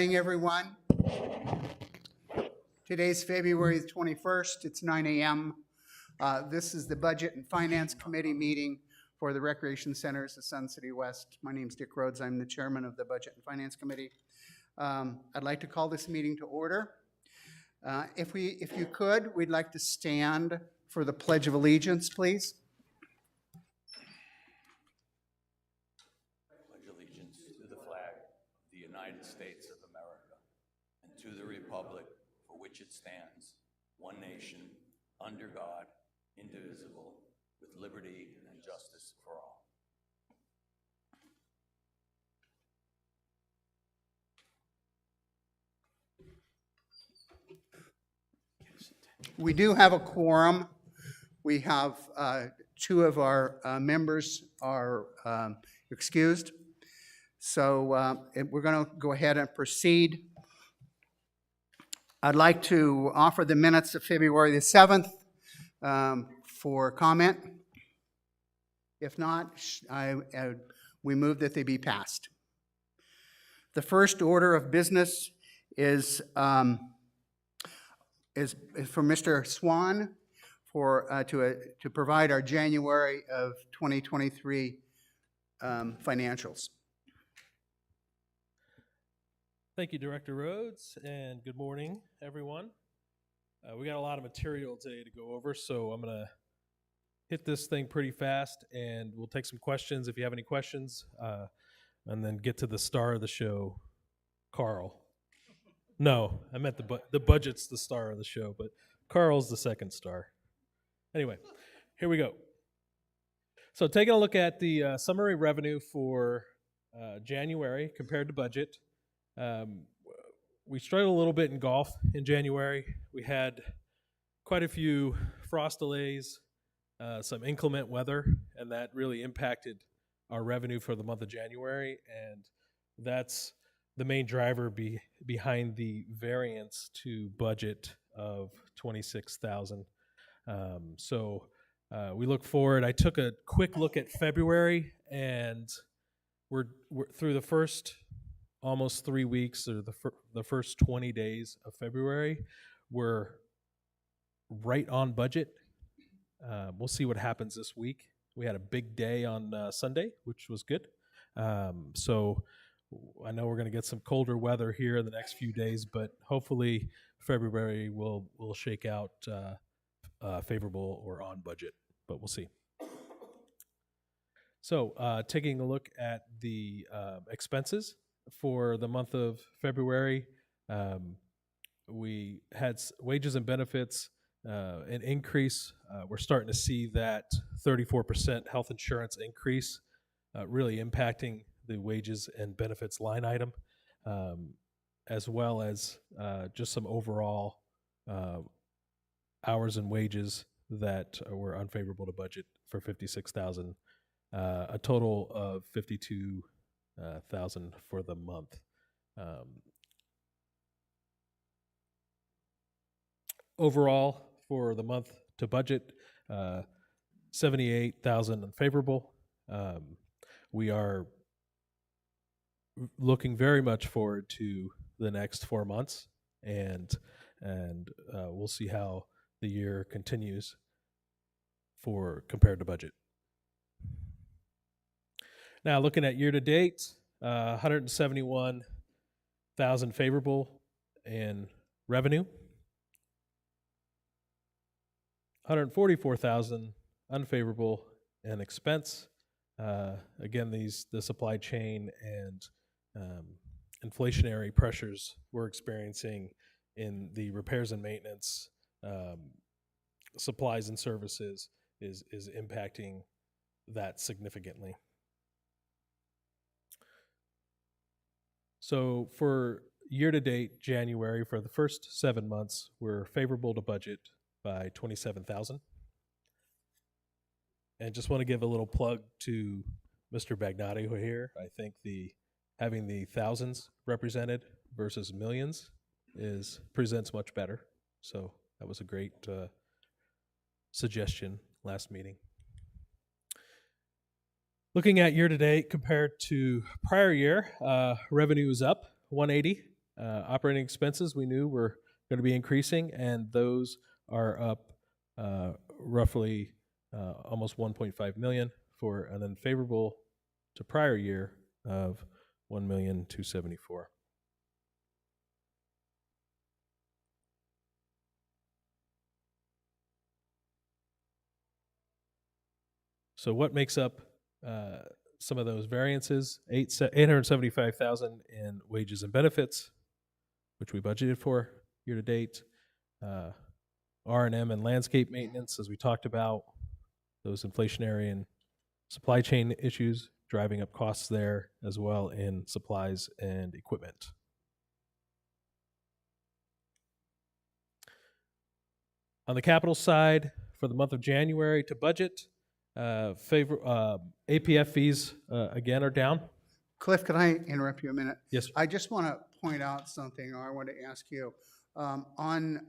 morning, everyone. Today's February 21st. It's 9 a.m. This is the Budget and Finance Committee meeting for the Recreation Centers of Sun City West. My name's Dick Rhodes. I'm the chairman of the Budget and Finance Committee. I'd like to call this meeting to order. If you could, we'd like to stand for the Pledge of Allegiance, please. United States of America, and to the republic for which it stands, one nation, under God, indivisible, with liberty and justice for all. We do have a quorum. We have two of our members are excused. So we're going to go ahead and proceed. I'd like to offer the minutes of February the 7th for comment. If not, we move that they be passed. The first order of business is for Mr. Swan to provide our January of 2023 financials. Thank you, Director Rhodes, and good morning, everyone. We got a lot of material today to go over, so I'm going to hit this thing pretty fast, and we'll take some questions if you have any questions, and then get to the star of the show, Carl. No, I meant the budget's the star of the show, but Carl's the second star. Anyway, here we go. So taking a look at the summary revenue for January compared to budget. We struggled a little bit in golf in January. We had quite a few frost delays, some inclement weather, and that really impacted our revenue for the month of January, and that's the main driver behind the variance to budget of $26,000. So we look forward. I took a quick look at February, and we're through the first almost 3 weeks, or the first 20 days of February, we're right on budget. We'll see what happens this week. We had a big day on Sunday, which was good. So I know we're going to get some colder weather here in the next few days, but hopefully February will shake out favorable or on budget, but we'll see. So taking a look at the expenses for the month of February, we had wages and benefits, an increase. We're starting to see that 34% health insurance increase really impacting the wages and benefits line item, as well as just some overall hours and wages that were unfavorable to budget for $56,000, a total of $52,000 for the month. Overall, for the month to budget, $78,000 unfavorable. We are looking very much forward to the next 4 months, and we'll see how the year continues compared to budget. Now, looking at year-to-date, $171,000 favorable in revenue, $144,000 unfavorable in expense. Again, the supply chain and inflationary pressures we're experiencing in the repairs and maintenance, supplies and services is impacting that significantly. So for year-to-date January, for the first 7 months, we're favorable to budget by $27,000. And just want to give a little plug to Mr. Bagnati here. I think having the thousands represented versus millions presents much better. So that was a great suggestion last meeting. Looking at year-to-date compared to prior year, revenue is up 180. Operating expenses we knew were going to be increasing, and those are up roughly almost 1.5 million for an unfavorable to prior year of 1,274,000. So what makes up some of those variances? 875,000 in wages and benefits, which we budgeted for year to date. R&M and landscape maintenance, as we talked about, those inflationary and supply chain issues driving up costs there, as well in supplies and equipment. On the capital side, for the month of January to budget, APF fees again are down. Cliff, could I interrupt you a minute? Yes, sir. I just want to point out something, or I want to ask you. On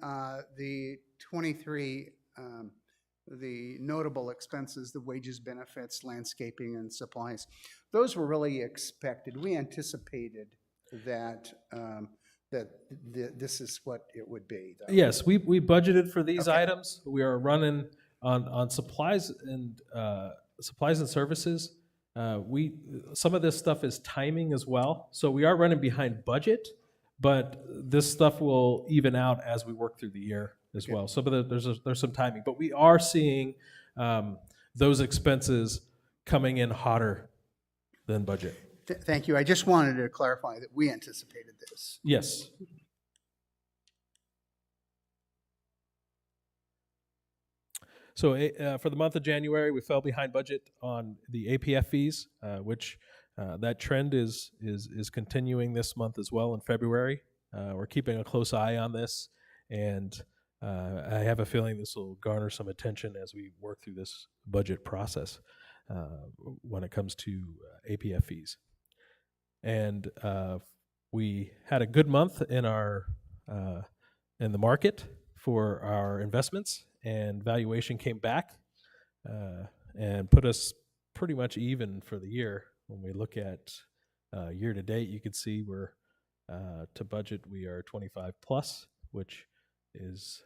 the 23, the notable expenses, the wages, benefits, landscaping, and supplies, those were really expected. We anticipated that this is what it would be, though. Yes, we budgeted for these Okay. items. We are running on supplies and services. Some of this stuff is timing as well, so we are running behind budget, but this stuff will even out as we work through the year as Okay. well. Some of there's some timing, but we are seeing those expenses coming in hotter than budget. Thank you. I just wanted to clarify that we anticipated this. Yes. So for the month of January, we fell behind budget on the APF fees, which that trend is continuing this month as well in February. We're keeping a close eye on this, and I have a feeling this will garner some attention as we work through this budget process when it comes to APF fees. And we had a good month in our in the market for our investments, and valuation came back and put us pretty much even for the year. When we look at year to date, you can see we're to budget we are 25 plus, which is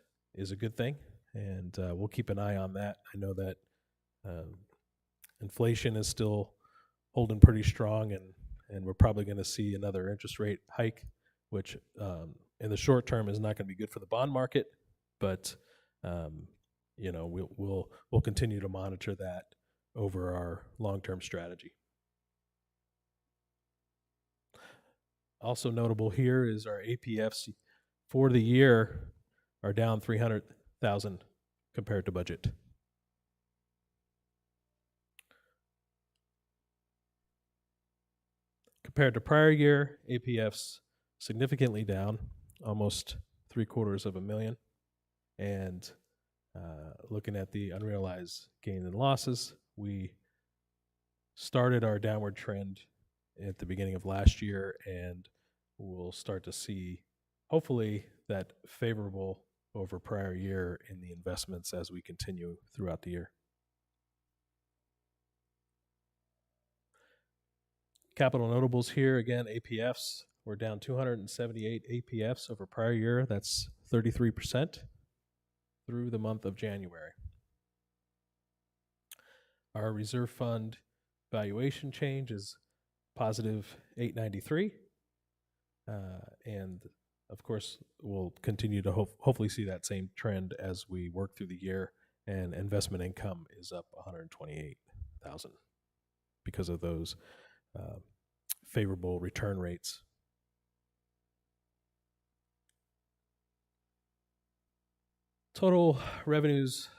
a good thing, and we'll keep an eye on that. I know that inflation is still holding pretty strong, and we're probably going to see another interest rate hike, which in the short term is not going to be good for the bond market, but we'll continue to monitor that over our long-term strategy. Also notable here is our APFs for the year are down 300,000 compared to budget. Compared to prior year, APFs significantly down, almost $750,000. And looking at the unrealized gains and losses, we started our downward trend at the beginning of last year, and we'll start to see, hopefully, that favorable over prior year in the investments as we continue throughout the year. Capital notables here, again, APFs, we're down 278 APFs over prior year. That's 33% through the month of January. Our reserve fund valuation change is positive 893, and of course we'll continue to hopefully see that same trend as we work through the year, and investment income is up 128,000 because of those favorable return rates. Total revenues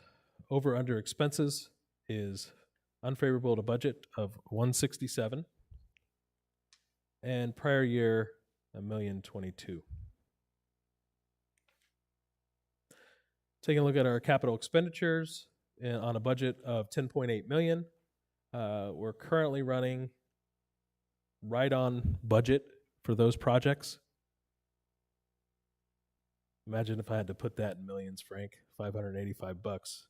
over under expenses is unfavorable to budget of 167, and prior year $1,022,000. Taking a look at our capital expenditures on a budget of 10.8 million, we're currently running right on budget for those projects. Imagine if I had to put that in millions, Frank, $585.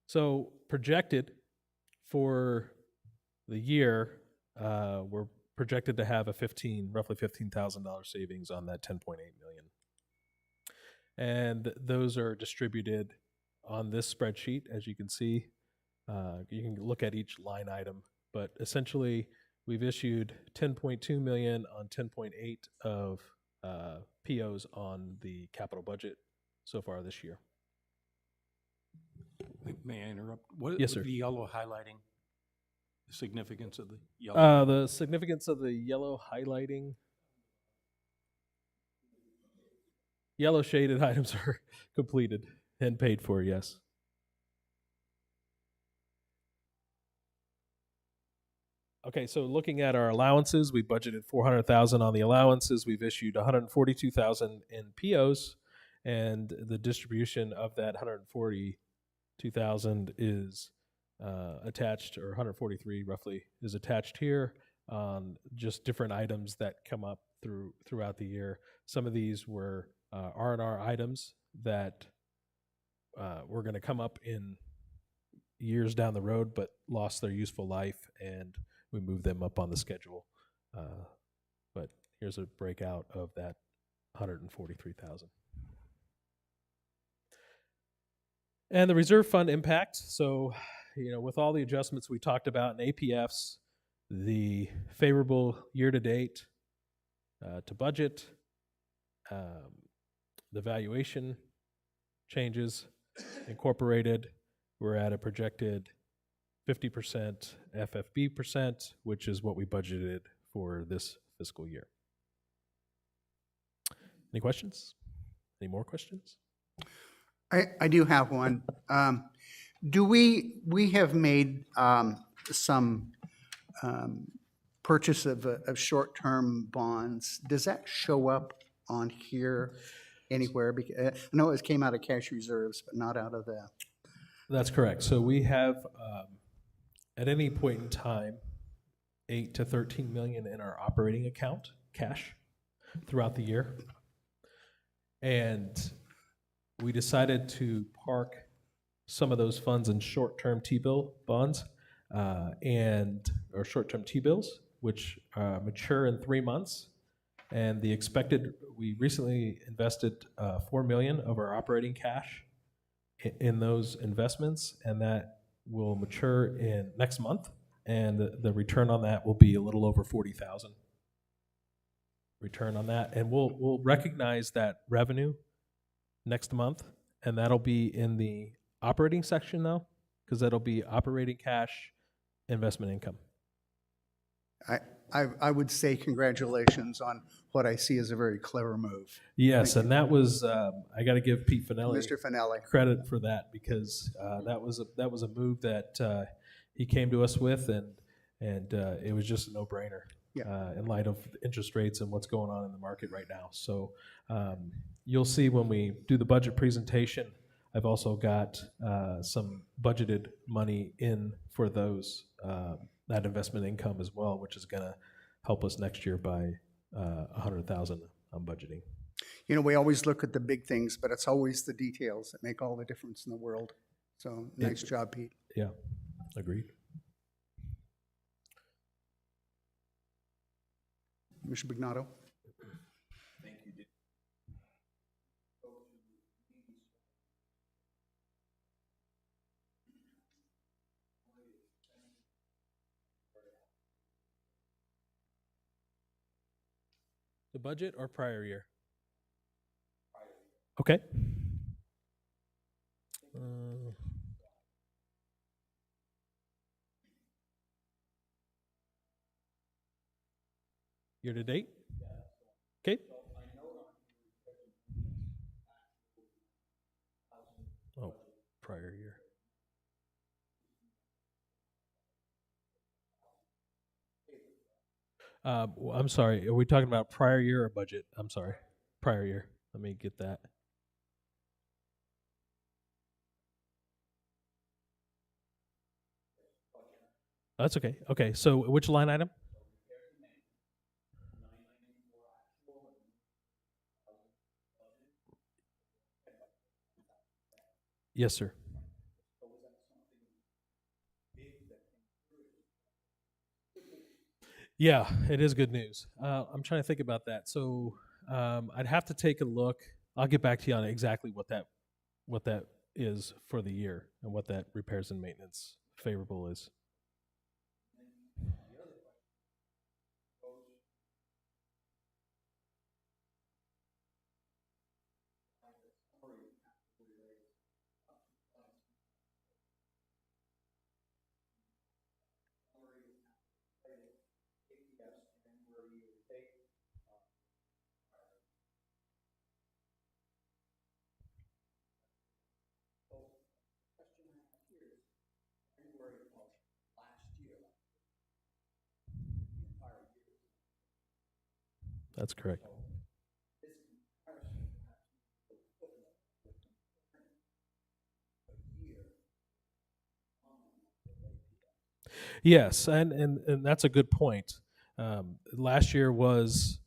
So projected for the year, we're projected to have a roughly $15,000 savings on that 10.8 million. And those are distributed on this spreadsheet, as you can see. You can look at each line item, but essentially we've issued 10.2 million on 10.8 of POs on the capital budget so far this year. May I interrupt? What Yes, is sir. the yellow highlighting? The significance of the yellow? The significance of the yellow highlighting. Yellow shaded items are completed and paid for, yes. Okay, so looking at our allowances, we budgeted 400,000 on the allowances. We've issued 142,000 in POs, and the distribution of that 142,000 is attached, or 143 roughly is attached here on just different items that come up throughout the year. Some of these were R&R items that were going to come up in years down the road, but lost their useful life, and we moved them up on the schedule. But here's a breakout of that 143,000. And the reserve fund impact. So, with all the adjustments we talked about in APFs, the favorable year-to-date to budget, the valuation changes incorporated, we're at a projected 50% FFB percent, which is what we budgeted for this fiscal year. Any questions? Any more questions? I do have one. Do we have made some purchase of short-term bonds? Does that show up on here anywhere? I know it came out of cash reserves, but not out of the... That's correct. So we have, at any point in time, 8 to 13 million in our operating account, cash, throughout the year. And we decided to park some of those funds in short-term T-bill bonds or short-term T-bills, which mature in 3 months. And we recently invested 4 million of our operating cash in those investments, and that will mature in next month, and the return on that will be a little over 40,000 return on that, and we'll recognize that revenue next month, and that'll be in the operating section though, because that'll be operating cash investment income. I would say congratulations on what I see as a very clever move. Yes, and that was I got to give Pete Finelli Mr. Finelli. credit for that, because that was a move that he came to us with, and it was just a no-brainer in light of interest rates and what's going on in the market right now. So you'll see when we do the budget presentation, I've also got some budgeted money in for those that investment income as well, which is going to help us next year by 100,000 on budgeting. We always look at the big things, but it's always the details that make all the difference in the world. So nice job, Pete. Yeah, agreed. Mr. Bignato. Thank you. The budget or prior year? Okay. Year to date? Okay. Oh, prior year. I'm sorry, are we talking about prior year or budget? I'm sorry, prior year. Let me get that. That's okay. Okay, so which line item? Yes, sir. Yeah, it is good news. I'm trying to think about that. So I'd have to take a look. I'll get back to you on exactly what that is for the year and what that repairs and maintenance favorable is. That's correct. Yes, and that's a good point. Last year was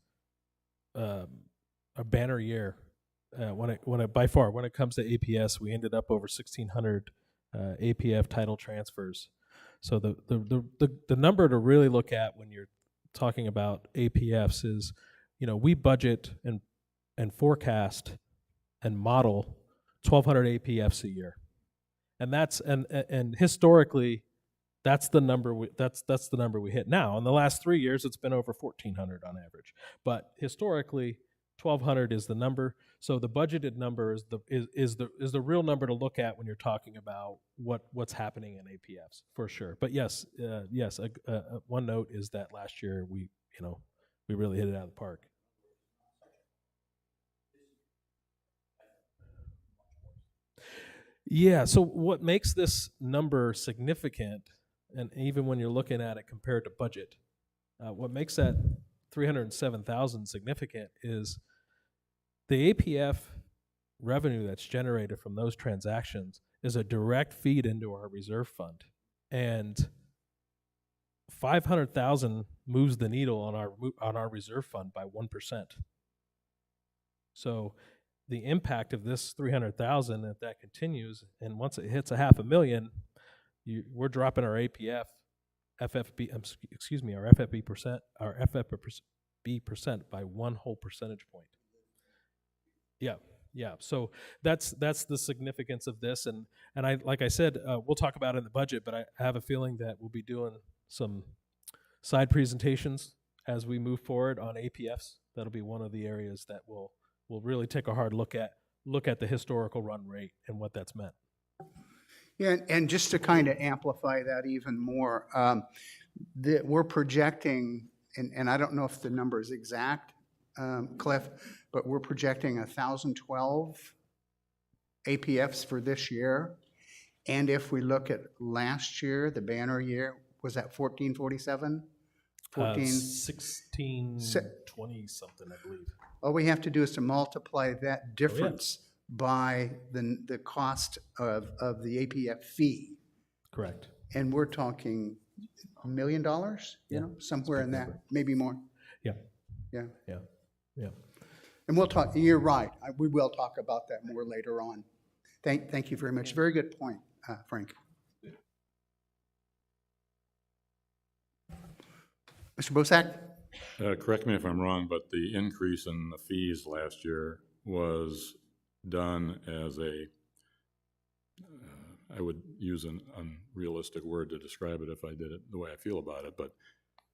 a banner year. When it by far when it comes to APS, we ended up over 1,600 APF title transfers. So the number to really look at when you're talking about APFs is, we budget and forecast and model 1,200 APFs a year, and and historically, that's the number that's the number we hit. Now, in the last 3 years, it's been over 1,400 on average, but historically, 1,200 is the number. So the budgeted number is the real number to look at when you're talking about what's happening in APFs for sure. But yes, one note is that last year we really hit it out of the park. Yeah. So what makes this number significant, and even when you're looking at it compared to budget, what makes that 307,000 significant is the APF revenue that's generated from those transactions is a direct feed into our reserve fund, and 500,000 moves the needle on our reserve fund by 1%. So the impact of this 300,000, if that continues, and once it hits $500,000, we're dropping our APF, our FFB percent by 1 whole percentage point. Yeah. So that's the significance of this, and like I said, we'll talk about it in the budget, but I have a feeling that we'll be doing some side presentations as we move forward on APFs. That'll be one of the areas that we'll really take a hard look at the historical run rate and what that's meant. Yeah, and just to kind of amplify that even more, we're projecting, and I don't know if the number is exact, Cliff, but we're projecting 1,012 APFs for this year. And if we look at last year, the banner year, was that 1,447? 1620 something, I believe. All we have to do is to multiply that difference by the cost of the APF fee. Correct. And we're talking $1 million, somewhere in that, maybe more. Yeah. And we'll talk, you're right, we will talk about that more later on. Thank you very much. Very good point, Frank. Mr. Bosak? Correct me if I'm wrong, but the increase in the fees last year was done as I would use an unrealistic word to describe it if I did it the way I feel about it, but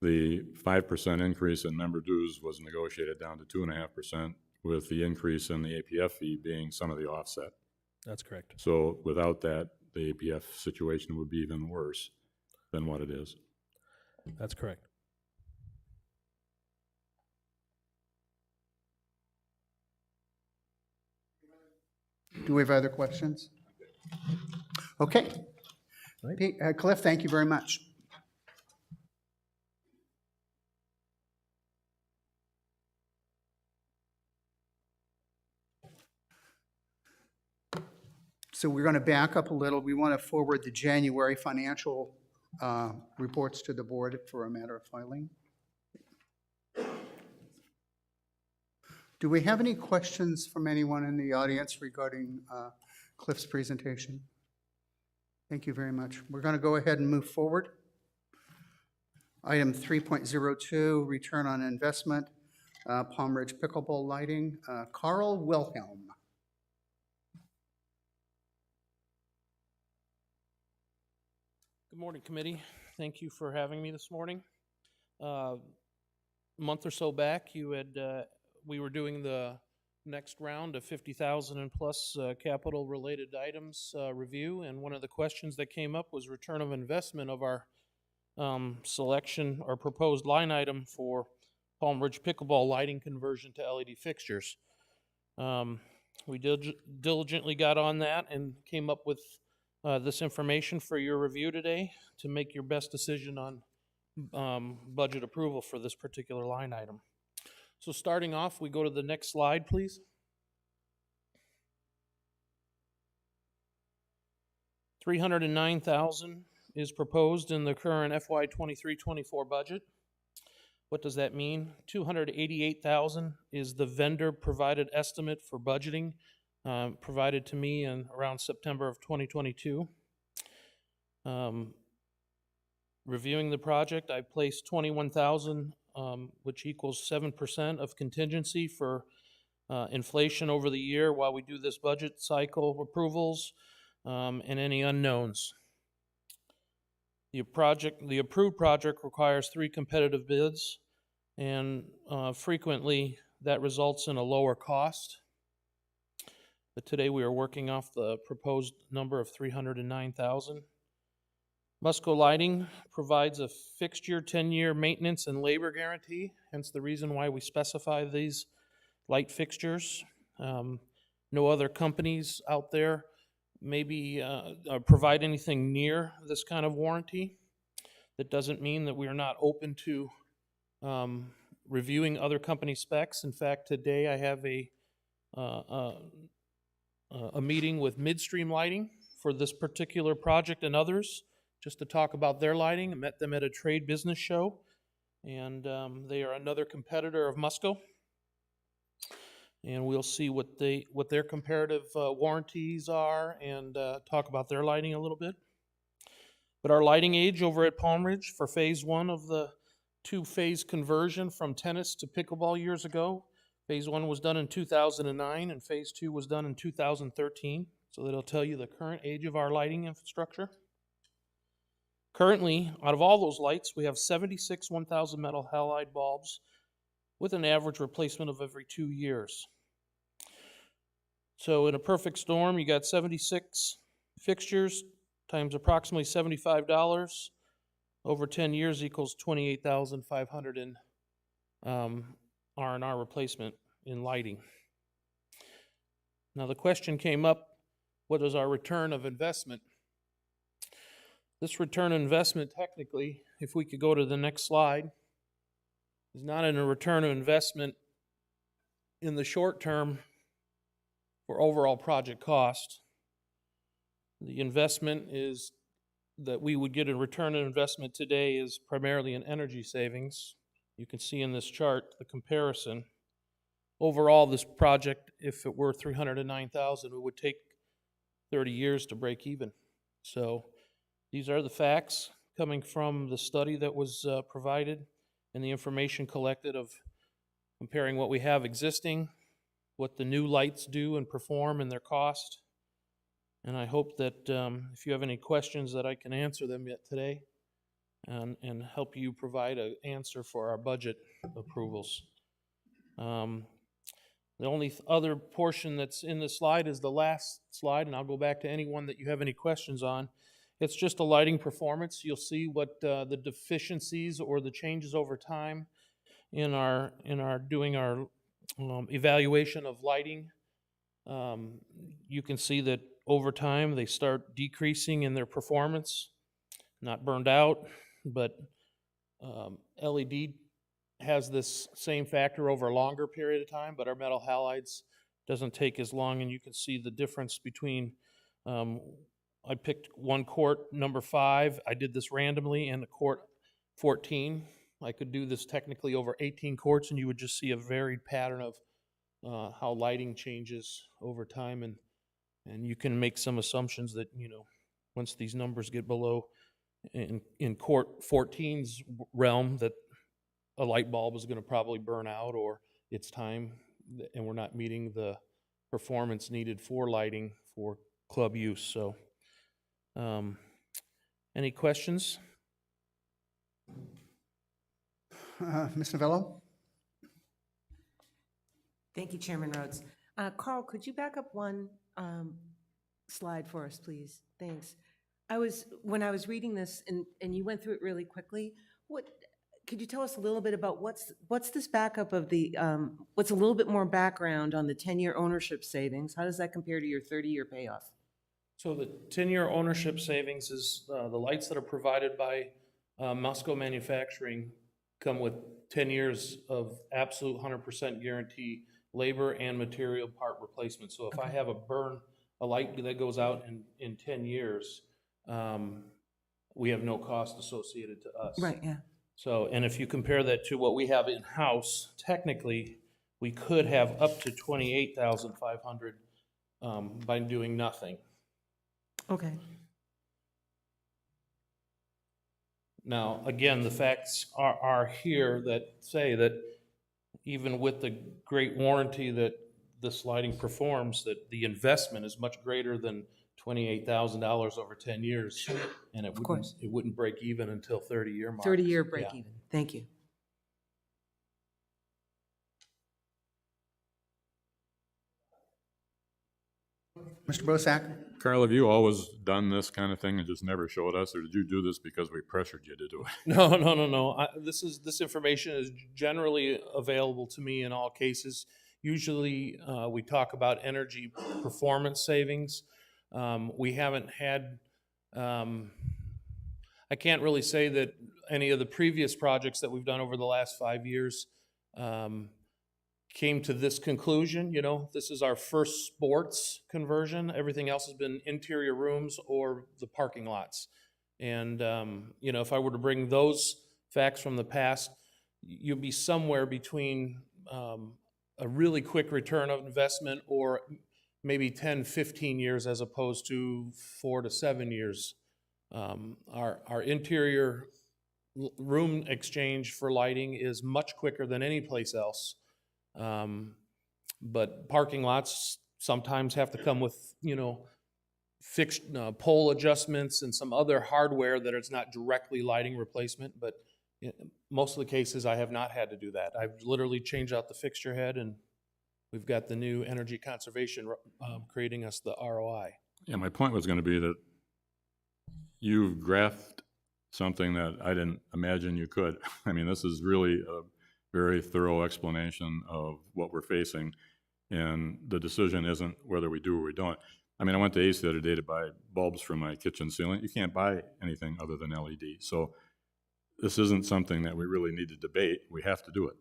the 5% increase in member dues was negotiated down to 2.5%, with the increase in the APF fee being some of the offset. That's correct. So without that, the APF situation would be even worse than what it is. That's correct. Do we have other questions? Okay. Right. Cliff, thank you very much. So we're going to back up a little. We want to forward the January financial reports to the board for a matter of filing. Do we have any questions from anyone in the audience regarding Cliff's presentation? Thank you very much. We're going to go ahead and move forward. Item 3.02, return on investment, Palm Ridge Pickleball Lighting. Carl Wilhelm. Good morning, committee. Thank you for having me this morning. A month or so back, we were doing the next round of 50,000 and plus capital-related items review, and one of the questions that came up was return of investment of our selection or proposed line item for Palm Ridge Pickleball lighting conversion to LED fixtures. We diligently got on that and came up with this information for your review today to make your best decision on budget approval for this particular line item. So starting off, we go to the next slide, please. $309,000 is proposed in the current FY 23-24 budget. What does that mean? $288,000 is the vendor provided estimate for budgeting provided to me in around September of 2022. Reviewing the project, I placed $21,000, which equals 7% of contingency for inflation over the year while we do this budget cycle approvals and any unknowns. The approved project requires 3 competitive bids, and frequently that results in a lower cost. But today we are working off the proposed number of $309,000. Musco Lighting provides a fixture 10-year maintenance and labor guarantee, hence the reason why we specify these light fixtures. No other companies out there maybe provide anything near this kind of warranty. That doesn't mean that we are not open to reviewing other company specs. In fact, today I have a meeting with Midstream Lighting for this particular project and others, just to talk about their lighting. I met them at a trade business show, and they are another competitor of Musco. And we'll see what their comparative warranties are and talk about their lighting a little bit. But our lighting age over at Palm Ridge for phase 1 of the 2-phase conversion from tennis to pickleball years ago. Phase 1 was done in 2009 and phase 2 was done in 2013. So that'll tell you the current age of our lighting infrastructure. Currently, out of all those lights, we have 76 1,000 metal halide bulbs with an average replacement of every 2 years. So in a perfect storm, you got 76 fixtures times approximately $75 over 10 years equals $28,500 in R&R replacement in lighting. Now the question came up, what is our return of investment? This return on investment, technically, if we could go to the next slide, is not in a return on investment in the short term for overall project cost. The investment is that we would get a return on investment today is primarily in energy savings. You can see in this chart the comparison. Overall, this project, if it were $309,000, it would take 30 years to break even. So these are the facts coming from the study that was provided and the information collected of comparing what we have existing, what the new lights do and perform and their cost. And I hope that if you have any questions that I can answer them yet today and help you provide an answer for our budget approvals. The only other portion that's in the slide is the last slide, and I'll go back to anyone that you have any questions on. It's just a lighting performance. You'll see what the deficiencies or the changes over time in our doing our evaluation of lighting. You can see that over time they start decreasing in their performance, not burned out, but LED has this same factor over a longer period of time, but our metal halides doesn't take as long, and you can see the difference between I picked one quart number 5. I did this randomly, and the quart 14. I could do this technically over 18 quarts, and you would just see a varied pattern of how lighting changes over time, and you can make some assumptions that, you know, once these numbers get below in court 14's realm that a light bulb is going to probably burn out, or it's time and we're not meeting the performance needed for lighting for club use. So, any questions? Ms. Novello? Thank you, Chairman Rhodes. Carl, could you back up one slide for us, please? Thanks. When I was reading this, and you went through it really quickly, could you tell us a little bit about what's this backup of the, what's a little bit more background on the 10-year ownership savings? How does that compare to your 30-year payoff? So the 10-year ownership savings is the lights that are provided by Musco Manufacturing come with 10 years of absolute 100% guarantee labor and material part replacement. So if I have a light that goes out in 10 years, we have no cost associated to us. Right, yeah. So, and if you compare that to what we have in-house, technically, we could have up to $28,500 by doing nothing. Okay. Now, again, the facts are here that say that even with the great warranty that this lighting performs, that the investment is much greater than $28,000 over 10 years. And it wouldn't break even until 30-year mark. 30-year break Yeah. even. Thank you. Mr. Bosak? Carl, have you always done this kind of thing and just never showed us, or did you do this because we pressured you to do it? No. This information is generally available to me in all cases. Usually, we talk about energy performance savings. We haven't had, I can't really say that any of the previous projects that we've done over the last 5 years came to this conclusion. You know, this is our first sports conversion. Everything else has been interior rooms or the parking lots. And, you know, if I were to bring those facts from the past, you'd be somewhere between a really quick return of investment or maybe 10, 15 years as opposed to 4 to 7 years. Our interior room exchange for lighting is much quicker than any place else. But parking lots sometimes have to come with, you know, fixed pole adjustments and some other hardware that it's not directly lighting replacement. But in most of the cases, I have not had to do that. I've literally changed out the fixture head, and we've got the new energy conservation creating us the ROI. Yeah, my point was going to be that you've graphed something that I didn't imagine you could. I mean, this is really a very thorough explanation of what we're facing, and the decision isn't whether we do or we don't. I mean, I went to Ace the other day to buy bulbs for my kitchen ceiling. You can't buy anything other than LED. So this isn't something that we really need to debate. We have to do it.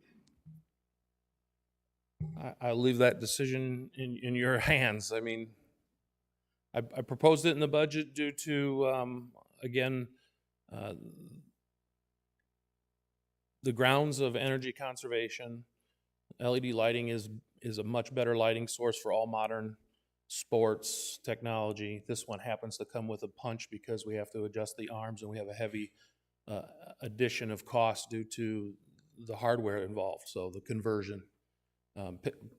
I'll leave that decision in your hands. I mean, I proposed it in the budget due to, again, the grounds of energy conservation. LED lighting is a much better lighting source for all modern sports technology. This one happens to come with a punch because we have to adjust the arms, and we have a heavy addition of cost due to the hardware involved, so the conversion.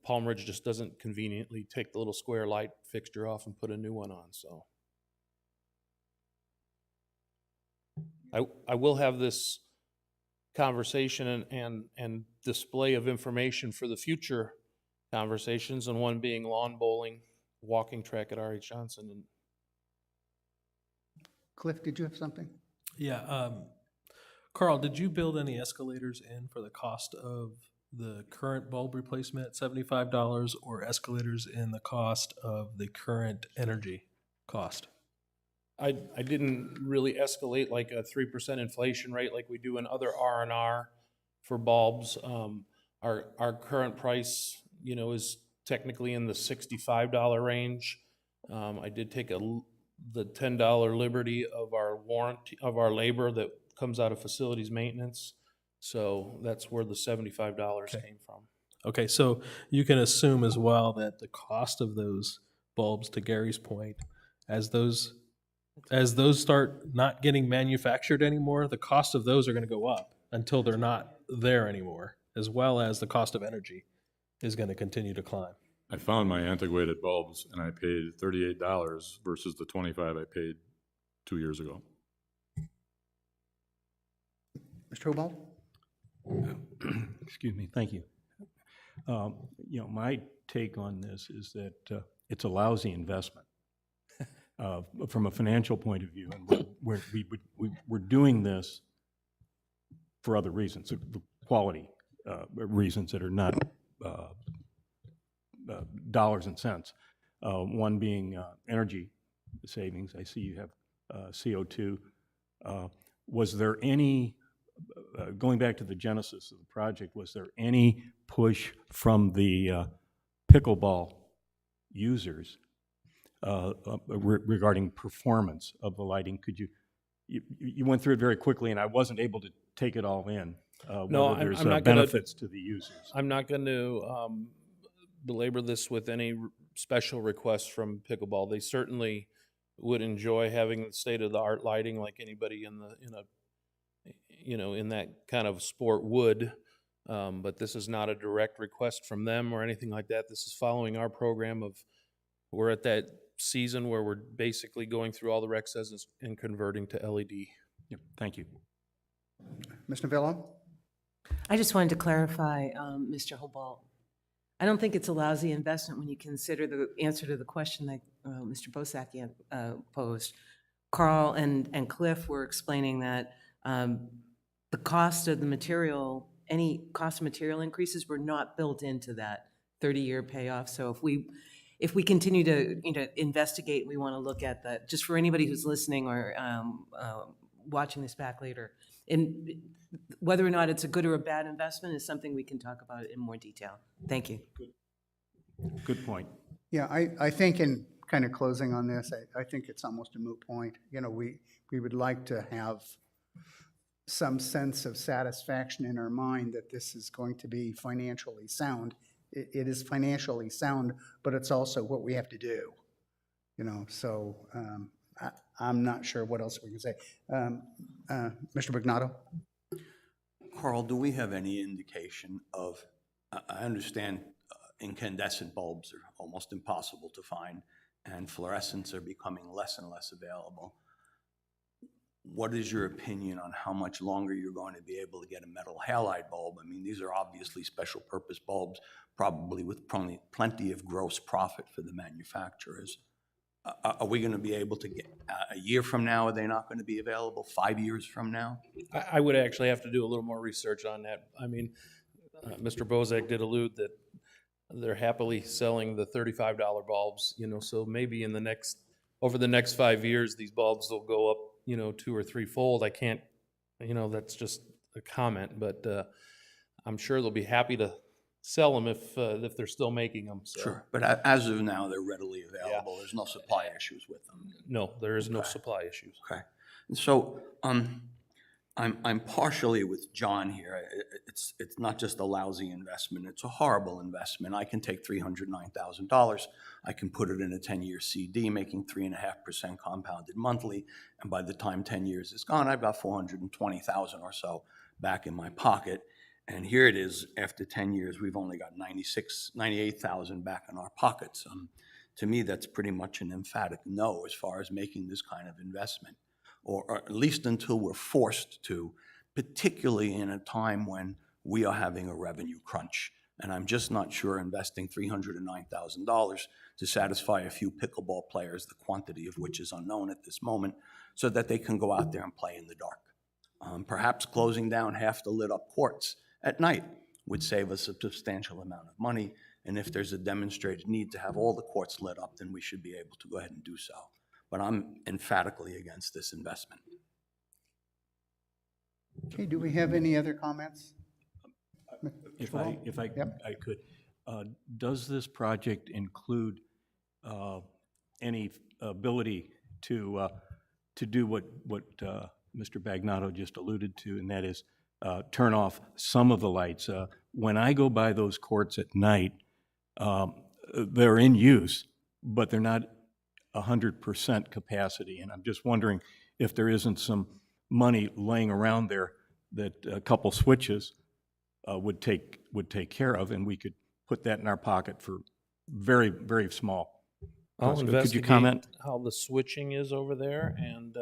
Palm Ridge just doesn't conveniently take the little square light fixture off and put a new one on. So I will have this conversation and display of information for the future conversations, and one being lawn bowling, walking track at R.H. Johnson. And Cliff, did you have something? Yeah, Carl, did you build any escalators in for the cost of the current bulb replacement at $75, or escalators in the cost of the current energy cost? I didn't really escalate like a 3% inflation rate like we do in other R&R for bulbs. Our current price, you know, is technically in the $65 range. I did take the $10 liberty of our warranty of our labor that comes out of facilities maintenance. So that's where the $75 came from. Okay, so you can assume as well that the cost of those bulbs, to Gary's point, as those As those start not getting manufactured anymore, the cost of those are going to go up until they're not there anymore, as well as the cost of energy is going to continue to climb. I found my antiquated bulbs and I paid $38 versus the 25 I paid 2 years ago. Mr. Hobart? Excuse me, thank you. You know, my take on this is that it's a lousy investment from a financial point of view, and we're doing this for other reasons, the quality reasons that are not dollars and cents. One being energy savings. I see you have CO2. Was there any, going back to the genesis of the project, was there any push from the pickleball users regarding performance of the lighting? Could you went through it very quickly, and I wasn't able to take it all in. No, whether there's I'm not gonna- benefits to the users. I'm not going to belabor this with any special requests from Pickleball. They certainly would enjoy having the state-of-the-art lighting like anybody in that kind of sport would. But this is not a direct request from them or anything like that. This is following our program of, we're at that season where we're basically going through all the rec sets and converting to LED. Yep, thank you. Ms. Novello? I just wanted to clarify, Mr. Hobart. I don't think it's a lousy investment when you consider the answer to the question that Mr. Bosak posed. Carl and Cliff were explaining that the cost of the material, any cost of material increases were not built into that 30-year payoff. So if we continue to investigate, we want to look at that, just for anybody who's listening or watching this back later. And whether or not it's a good or a bad investment is something we can talk about in more detail. Thank you. Good point. Yeah, I think in kind of closing on this, I think it's almost a moot point. You know, we would like to have some sense of satisfaction in our mind that this is going to be financially sound. It is financially sound, but it's also what we have to do. You know, so I'm not sure what else we can say. Mr. Bignato? Carl, do we have any indication of, I understand incandescent bulbs are almost impossible to find, and fluorescents are becoming less and less available. What is your opinion on how much longer you're going to be able to get a metal halide bulb? I mean, these are obviously special purpose bulbs, probably with plenty of gross profit for the manufacturers. Are we going to be able to get, a year from now, are they not going to be available? 5 years from now? I would actually have to do a little more research on that. I mean, Mr. Bozak did allude that they're happily selling the $35 bulbs, so maybe over the next 5 years, these bulbs will go up, 2 or 3-fold. I can't, that's just a comment, but I'm sure they'll be happy to sell them if they're still making them. So. Sure, but as of now, they're readily available. There's no supply issues with them. No, there is no supply issues. Okay. And so I'm partially with John here. It's not just a lousy investment. It's a horrible investment. I can take $309,000. I can put it in a 10-year CD, making 3.5% compounded monthly. And by the time 10 years is gone, I've got $420,000 or so back in my pocket. And here it is, after 10 years, we've only got $98,000 back in our pockets. To me, that's pretty much an emphatic no as far as making this kind of investment, or at least until we're forced to, particularly in a time when we are having a revenue crunch. And I'm just not sure investing $309,000 to satisfy a few pickleball players, the quantity of which is unknown at this moment, so that they can go out there and play in the dark. Perhaps closing down half the lit-up courts at night would save us a substantial amount of money. And if there's a demonstrated need to have all the courts lit up, then we should be able to go ahead and do so. But I'm emphatically against this investment. Okay, do we have any other comments? If I Yep. I could, does this project include any ability to do what Mr. Bagnato just alluded to, and that is turn off some of the lights? When I go by those courts at night, they're in use, but they're not 100% capacity. And I'm just wondering if there isn't some money laying around there that a couple switches would take care of, and we could put that in our pocket for very, very small. I'll Could you investigate comment? how the switching is over there, and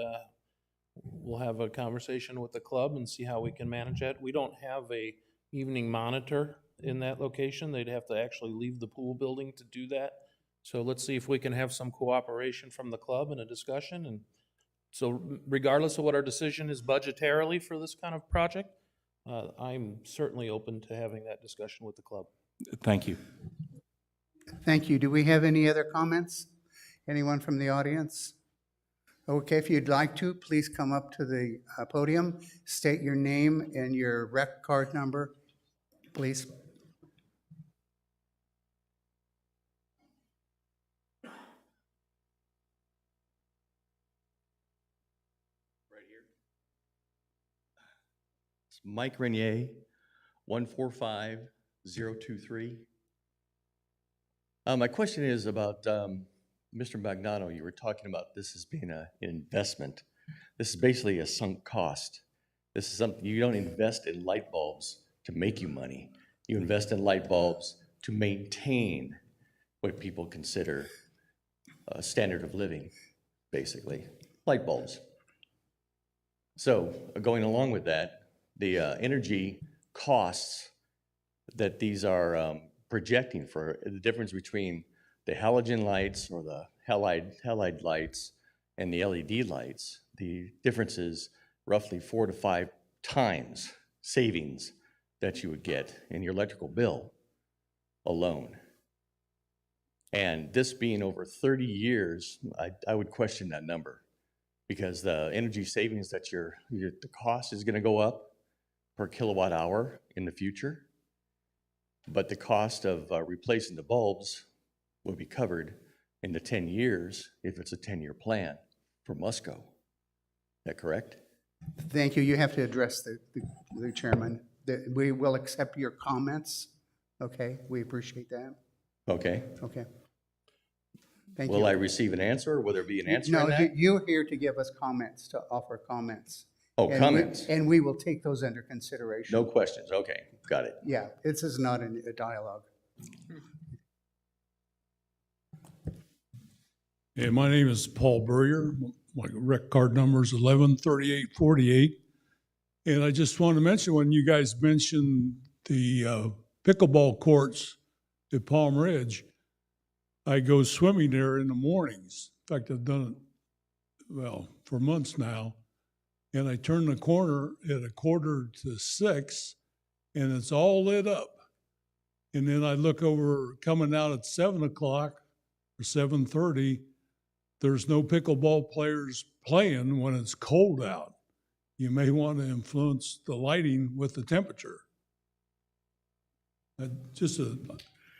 we'll have a conversation with the club and see how we can manage that. We don't have a evening monitor in that location. They'd have to actually leave the pool building to do that. So let's see if we can have some cooperation from the club and a discussion. And so regardless of what our decision is budgetarily for this kind of project, I'm certainly open to having that discussion with the club. Thank you. Thank you. Do we have any other comments? Anyone from the audience? Okay, if you'd like to, please come up to the podium, state your name and your rec card number, please. It's Mike Renier, 145023. My question is about Mr. Magnano. You were talking about this as being an investment. This is basically a sunk cost. This is something, you don't invest in light bulbs to make you money. You invest in light bulbs to maintain what people consider a standard of living, basically, light bulbs. So going along with that, the energy costs that these are projecting for the difference between the halogen lights or the halide lights and the LED lights, the difference is roughly 4 to 5 times savings that you would get in your electrical bill alone. And this being over 30 years, I would question that number, because the energy savings that the cost is going to go up per kilowatt hour in the future, but the cost of replacing the bulbs will be covered in the 10 years if it's a 10-year plan for Musco. Is that correct? Thank you. You have to address the chairman. We will accept your comments. Okay, we appreciate that. Okay. Okay. Thank you. Will I receive an answer, or will there be an answer No, on that? you're here to give us comments, to offer comments. Oh, And comments. and we will take those under consideration. No questions. Okay, got it. Yeah, this is not a dialogue. Hey, my name is Paul Burrier. My rec card number is 113848. And I just want to mention, when you guys mentioned the pickleball courts at Palm Ridge, I go swimming there in the mornings. In fact, I've done it, well, for months now. And I turn the corner at 5:45, and it's all lit up. And then I look over, coming out at 7 o'clock or 7:30, there's no pickleball players playing when it's cold out. You may want to influence the lighting with the temperature. Just an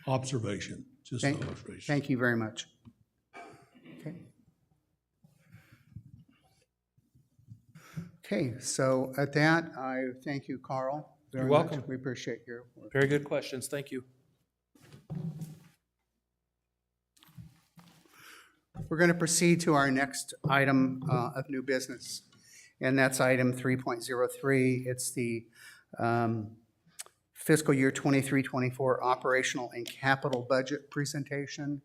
observation, Thank you very much. Okay. Okay, so at that, I thank you, Carl, very You're welcome. much. We appreciate your work. Very good questions. Thank you. We're going to proceed to our next item of new business, and that's item 3.03. It's the fiscal year 23-24 operational and capital budget presentation.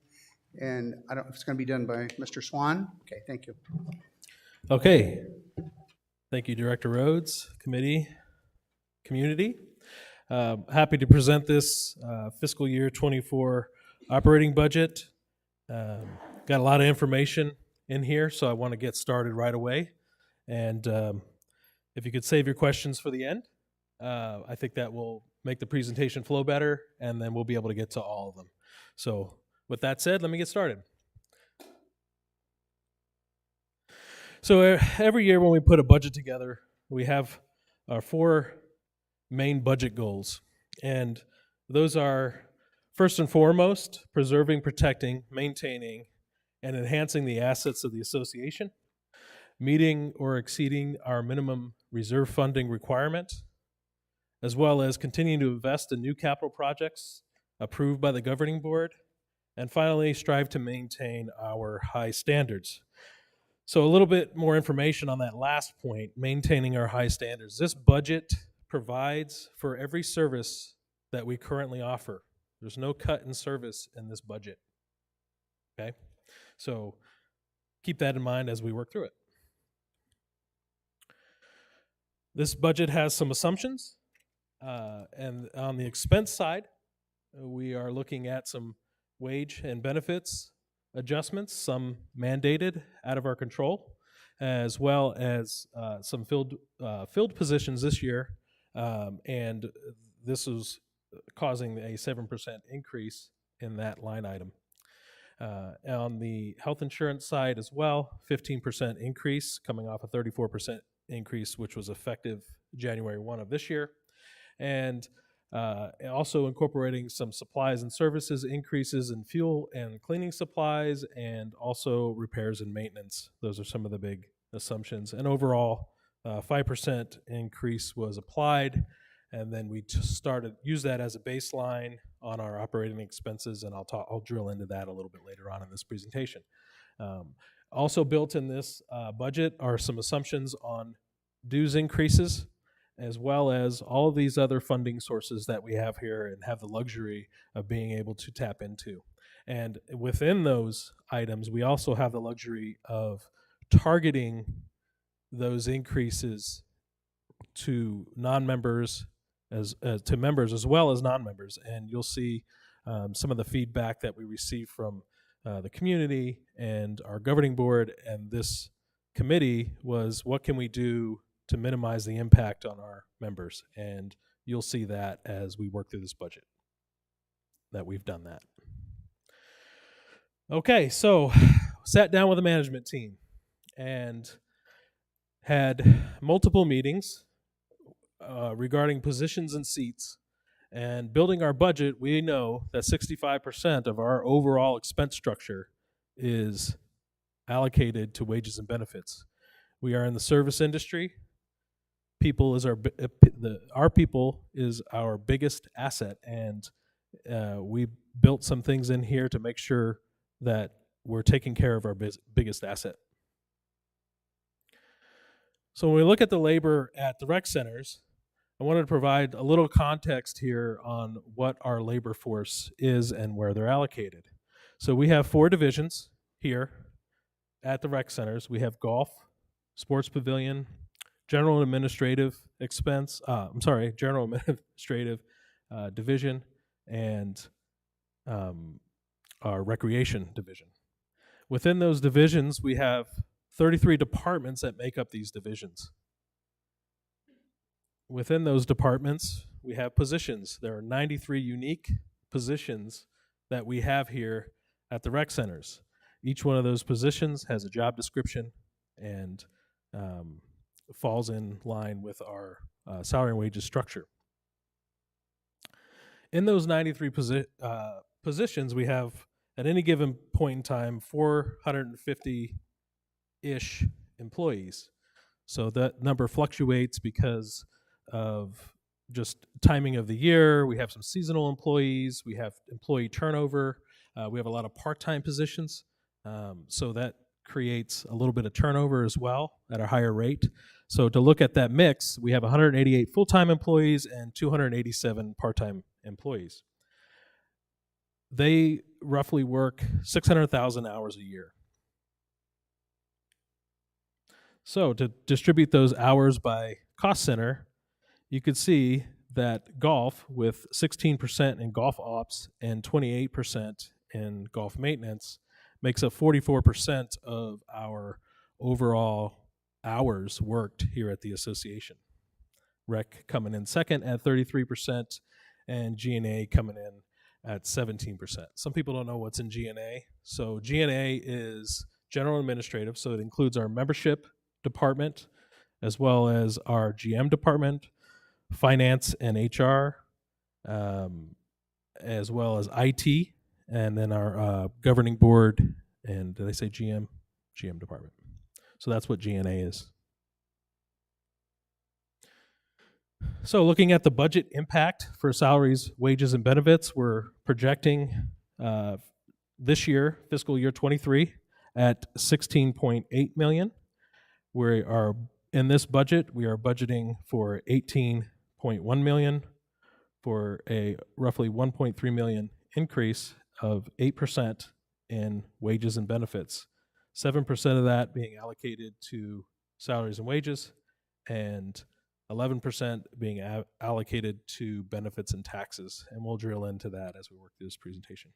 And I don't know if it's going to be done by Mr. Swan. Okay, thank you. Okay. Thank you, Director Rhodes, committee, community. Happy to present this fiscal year 24 operating budget. Got a lot of information in here, so I want to get started right away. And if you could save your questions for the end, I think that will make the presentation flow better, and then we'll be able to get to all of them. So with that said, let me get started. So every year when we put a budget together, we have our 4 main budget goals. And those are, first and foremost, preserving, protecting, maintaining, and enhancing the assets of the association, meeting or exceeding our minimum reserve funding requirement, as well as continuing to invest in new capital projects approved by the governing board, And finally, strive to maintain our high standards. So a little bit more information on that last point, maintaining our high standards. This budget provides for every service that we currently offer. There's no cut in service in this budget. Okay? So keep that in mind as we work through it. This budget has some assumptions. And on the expense side, we are looking at some wage and benefits adjustments, some mandated out of our control, as well as some filled positions this year. And this is causing a 7% increase in that line item. On the health insurance side as well, 15% increase coming off a 34% increase, which was effective January 1 of this year. And also incorporating some supplies and services increases in fuel and cleaning supplies, and also repairs and maintenance. Those are some of the big assumptions. And overall, 5% increase was applied, and then we just use that as a baseline on our operating expenses, and I'll drill into that a little bit later on in this presentation. Also built in this budget are some assumptions on dues increases, as well as all of these other funding sources that we have here and have the luxury of being able to tap into. And within those items, we also have the luxury of targeting those increases to non-members, to members as well as non-members. And you'll see some of the feedback that we receive from the community and our governing board and this committee was, what can we do to minimize the impact on our members? And you'll see that as we work through this budget, that we've done that. Okay, so sat down with the management team and had multiple meetings regarding positions and seats. And building our budget, we know that 65% of our overall expense structure is allocated to wages and benefits. We are in the service industry. Our people is our biggest asset, and we built some things in here to make sure that we're taking care of our biggest asset. So when we look at the labor at the rec centers, I wanted to provide a little context here on what our labor force is and where they're allocated. So we have 4 divisions here at the rec centers. We have golf, sports pavilion, general and administrative general administrative division, and our recreation division. Within those divisions, we have 33 departments that make up these divisions. Within those departments, we have positions. There are 93 unique positions that we have here at the rec centers. Each one of those positions has a job description and falls in line with our salary and wages structure. In those 93 positions, we have, at any given point in time, 450-ish employees. So that number fluctuates because of just timing of the year. We have some seasonal employees. We have employee turnover. We have a lot of part-time positions. So that creates a little bit of turnover as well at a higher rate. So to look at that mix, we have 188 full-time employees and 287 part-time employees. They roughly work 600,000 hours a year. So to distribute those hours by cost center, you could see that golf, with 16% in golf ops and 28% in golf maintenance, makes up 44% of our overall hours worked here at the association. Rec coming in second at 33%, and G&A coming in at 17%. Some people don't know what's in G&A. So G&A is general administrative, so it includes our membership department, as well as our GM department, finance and HR, as well as IT, and then our governing board, and did I say GM? GM department. So that's what G&A is. So looking at the budget impact for salaries, wages, and benefits, we're projecting this year, fiscal year 23, at 16.8 million. We are, in this budget, we are budgeting for 18.1 million, for a roughly 1.3 million increase of 8% in wages and benefits. 7% of that being allocated to salaries and wages, and 11% being allocated to benefits and taxes. And we'll drill into that as we work through this presentation.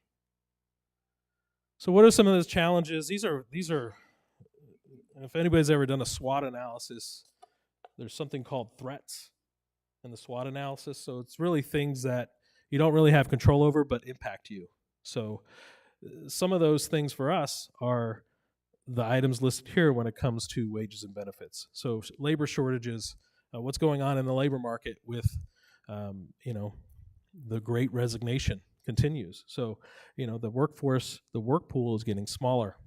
So what are some of those challenges? These are, if anybody's ever done a SWOT analysis, there's something called threats in the SWOT analysis. So it's really things that you don't really have control over but impact you. So some of those things for us are the items listed here when it comes to wages and benefits. So labor shortages, what's going on in the labor market with, the Great Resignation continues. So, the workforce, the work pool is getting smaller.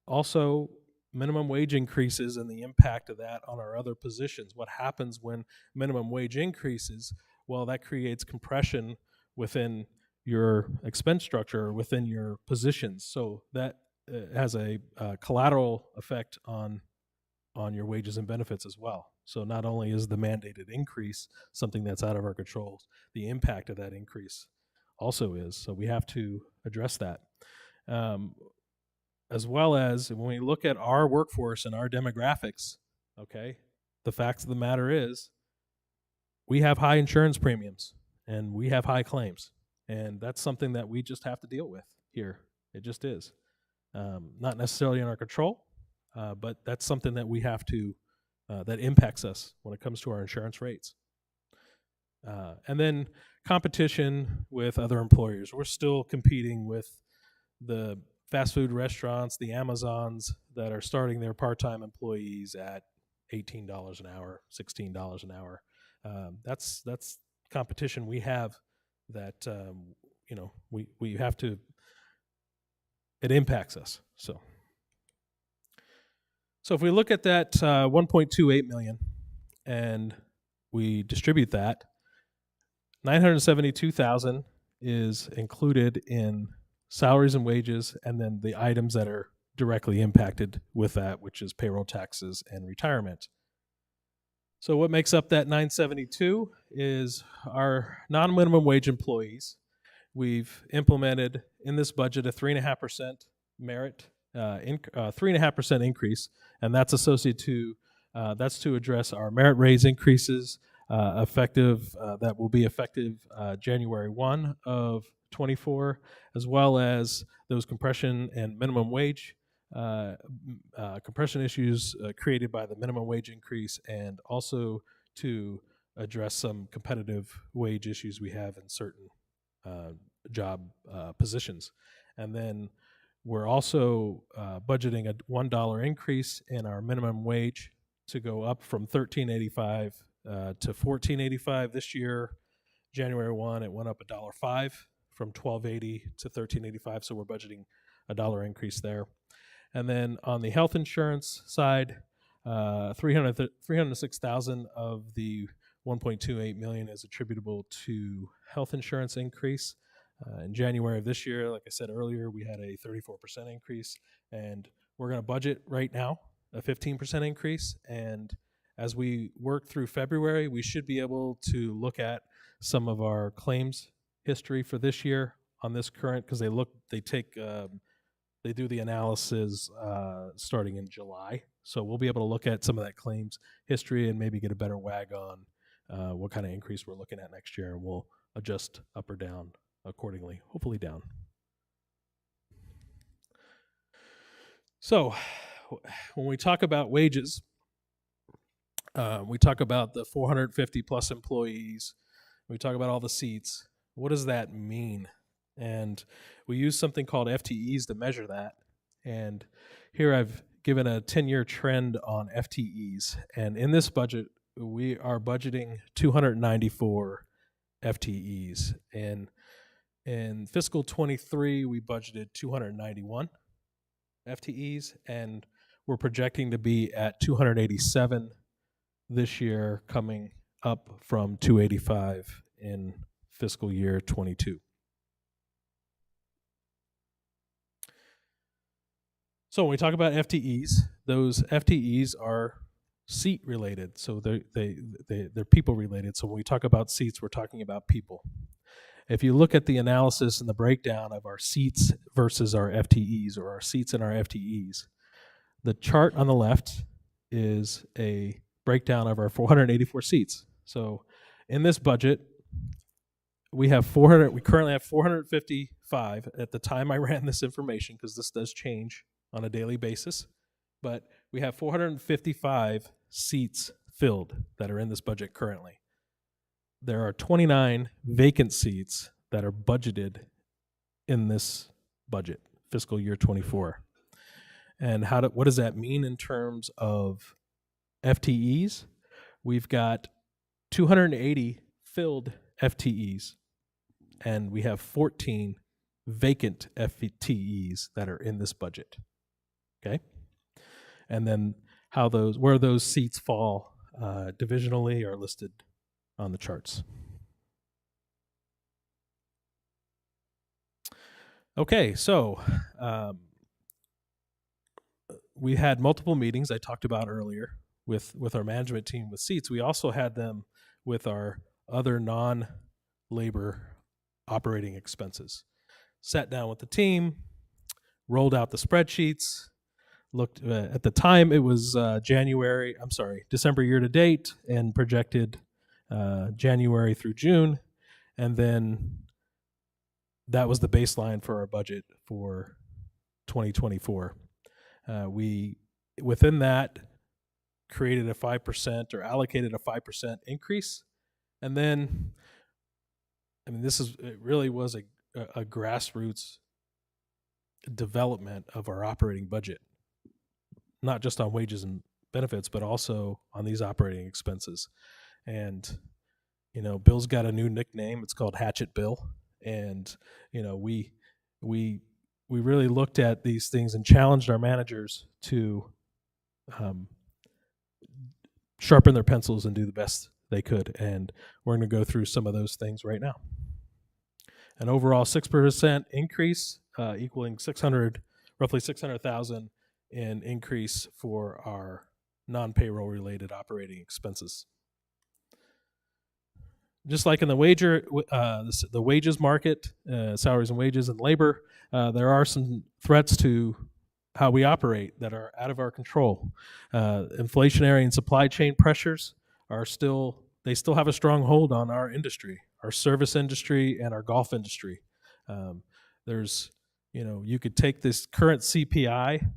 Also, minimum wage increases and the impact of that on our other positions. What happens when minimum wage increases? Well, that creates compression within your expense structure, within your positions. So that has a collateral effect on your wages and benefits as well. So not only is the mandated increase something that's out of our control, the impact of that increase also is. So we have to address that. As well as when we look at our workforce and our demographics, okay, the facts of the matter is we have high insurance premiums and we have high claims. And that's something that we just have to deal with here. It just is. Not necessarily in our control, but that's something that we have to, that impacts us when it comes to our insurance rates. And then competition with other employers. We're still competing with the fast food restaurants, the Amazons that are starting their part-time employees at $18 an hour, $16 an hour. That's competition we have that, we have to, it impacts us. So if we look at that 1.28 million and we distribute that, 972,000 is included in salaries and wages, and then the items that are directly impacted with that, which is payroll taxes and retirement. So what makes up that 972 is our non-minimum wage employees. We've implemented in this budget a 3.5% merit, 3.5% increase, and that's associated to that's to address our merit raise increases that will be effective January 1 of 24, as well as those compression and minimum wage compression issues created by the minimum wage increase, and also to address some competitive wage issues we have in certain job positions. And then we're also budgeting a $1 increase in our minimum wage to go up from $13.85 to $14.85 this year. January 1, it went up $1.05 from $12.80 to $13.85, so we're budgeting a $1 increase there. And then on the health insurance side, 306,000 of the 1.28 million is attributable to health insurance increase. In January of this year, like I said earlier, we had a 34% increase, and we're going to budget right now a 15% increase. And as we work through February, we should be able to look at some of our claims history for this year on this current, because they do the analysis starting in July. So we'll be able to look at some of that claims history and maybe get a better wag on what kind of increase we're looking at next year, and we'll adjust up or down accordingly, hopefully down. So when we talk about wages, we talk about the 450 plus employees, we talk about all the seats. What does that mean? And we use something called FTEs to measure that. And here I've given a 10-year trend on FTEs. And in this budget, we are budgeting 294 FTEs. And in fiscal 23, we budgeted 291 FTEs, and we're projecting to be at 287 this year, coming up from 285 in fiscal year 22. So when we talk about FTEs, those FTEs are seat related. So they're people related. So when we talk about seats, we're talking about people. If you look at the analysis and the breakdown of our seats versus our FTEs, or our seats and our FTEs, the chart on the left is a breakdown of our 484 seats. So in this budget, we currently have 455 at the time I ran this information, because this does change on a daily basis, but we have 455 seats filled that are in this budget currently. There are 29 vacant seats that are budgeted in this budget, fiscal year 24. And what does that mean in terms of FTEs? We've got 280 filled FTEs, and we have 14 vacant FTEs that are in this budget. Okay? And then where those seats fall divisionally are listed on the charts. Okay, so we had multiple meetings I talked about earlier with our management team with seats. We also had them with our other non-labor operating expenses. Sat down with the team, rolled out the spreadsheets, looked at the time it was December year to date, and projected January through June, and then that was the baseline for our budget for 2024. We, within that, created a 5% or allocated a 5% increase, and then, I mean, it really was a grassroots development of our operating budget, not just on wages and benefits, but also on these operating expenses. And, Bill's got a new nickname. It's called Hatchet Bill. And, we really looked at these things and challenged our managers to sharpen their pencils and do the best they could. And we're going to go through some of those things right now. An overall 6% increase, equaling roughly 600,000 in increase for our non-payroll related operating expenses. Just like in the wages market, salaries and wages and labor, there are some threats to how we operate that are out of our control. Inflationary and supply chain pressures still have a strong hold on our industry, our service industry and our golf industry. You could take this current CPI,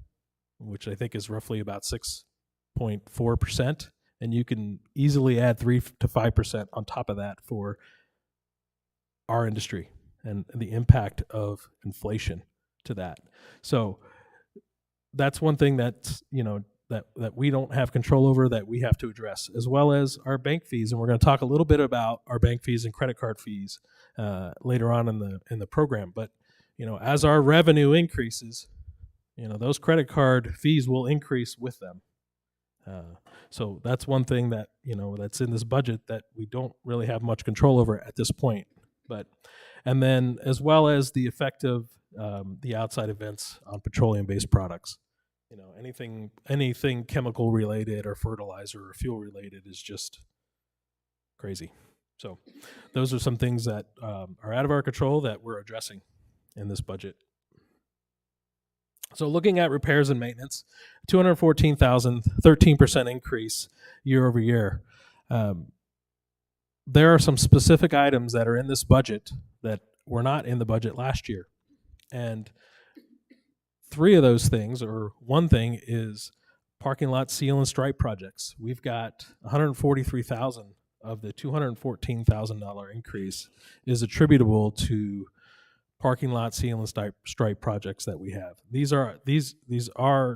which I think is roughly about 6.4%, and you can easily add 3 to 5% on top of that for our industry and the impact of inflation to that. So that's one thing that we don't have control over, that we have to address, as well as our bank fees. And we're going to talk a little bit about our bank fees and credit card fees later on in the program. But as our revenue increases, those credit card fees will increase with them. So that's one thing that, that's in this budget that we don't really have much control over at this point. And then as well as the effect of the outside events on petroleum-based products. Anything chemical related or fertilizer or fuel related is just crazy. So those are some things that are out of our control that we're addressing in this budget. So looking at repairs and maintenance, $214,000, 13% increase year over year. There are some specific items that are in this budget that were not in the budget last year. And three of those things, or one thing, is parking lot seal and stripe projects. We've got $143,000 of the $214,000 increase is attributable to parking lot seal and stripe projects that we have. These are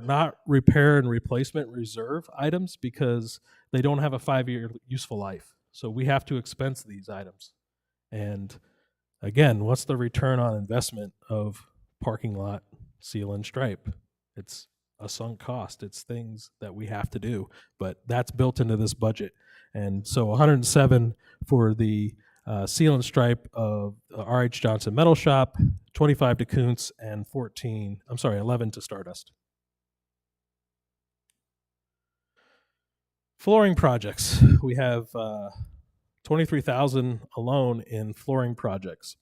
not repair and replacement reserve items because they don't have a 5-year useful life. So we have to expense these items. And again, what's the return on investment of parking lot seal and stripe? It's a sunk cost. It's things that we have to do, but that's built into this budget. And so 107 for the seal and stripe of R.H. Johnson Metal Shop, 25 to Kuntz, and 11 to Stardust. Flooring projects. We have 23,000 alone in flooring projects.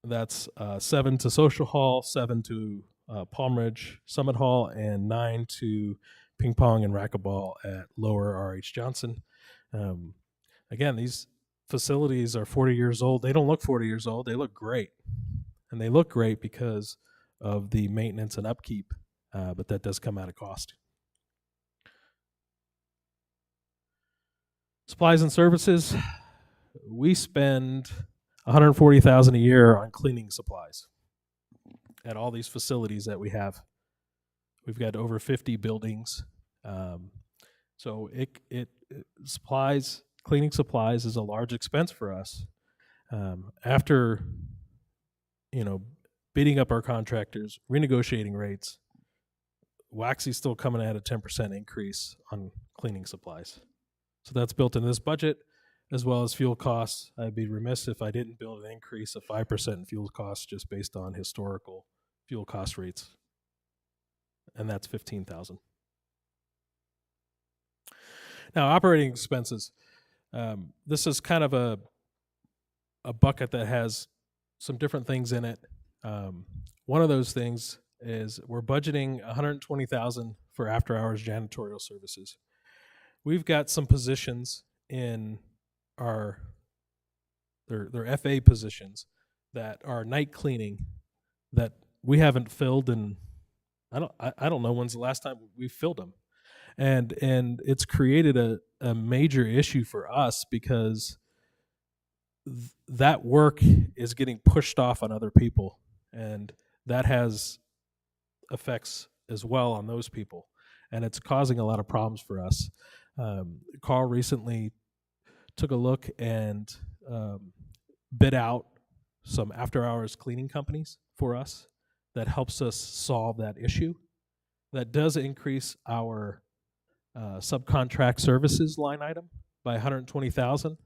That's 7 to Social Hall, 7 to Palm Ridge Summit Hall, and 9 to ping pong and racquetball at Lower R.H. Johnson. Again, these facilities are 40 years old. They don't look 40 years old. They look great. And they look great because of the maintenance and upkeep, but that does come at a cost. Supplies and services, we spend $140,000 a year on cleaning supplies at all these facilities that we have. We've got over 50 buildings, so cleaning supplies is a large expense for us. After bidding up our contractors, renegotiating rates, Waxy's still coming at a 10% increase on cleaning supplies. So that's built into this budget, as well as fuel costs. I'd be remiss if I didn't build an increase of 5% in fuel costs just based on historical fuel cost rates. And that's $15,000. Now, operating expenses. This is kind of a bucket that has some different things in it. One of those things is we're budgeting $120,000 for after-hours janitorial services. We've got some positions in their FA positions that are night cleaning that we haven't filled, and I don't know when's the last time we filled them, and it's created a major issue for us because that work is getting pushed off on other people, and that has effects as well on those people, and it's causing a lot of problems for us. Carl recently took a look and bid out some after-hours cleaning companies for us. That helps us solve that issue. That does increase our subcontract services line item by $120,000,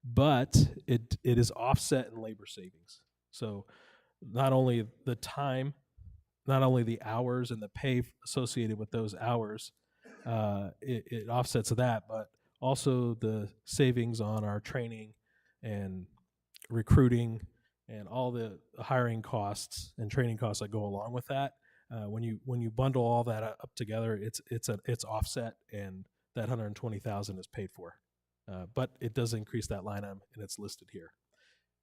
but it is offset in labor savings. So not only the time, not only the hours and the pay associated with those hours, it offsets that, but also the savings on our training and recruiting and all the hiring costs and training costs that go along with that. When you bundle all that up together, it's offset, and that $120,000 is paid for. But it does increase that line item, and it's listed here.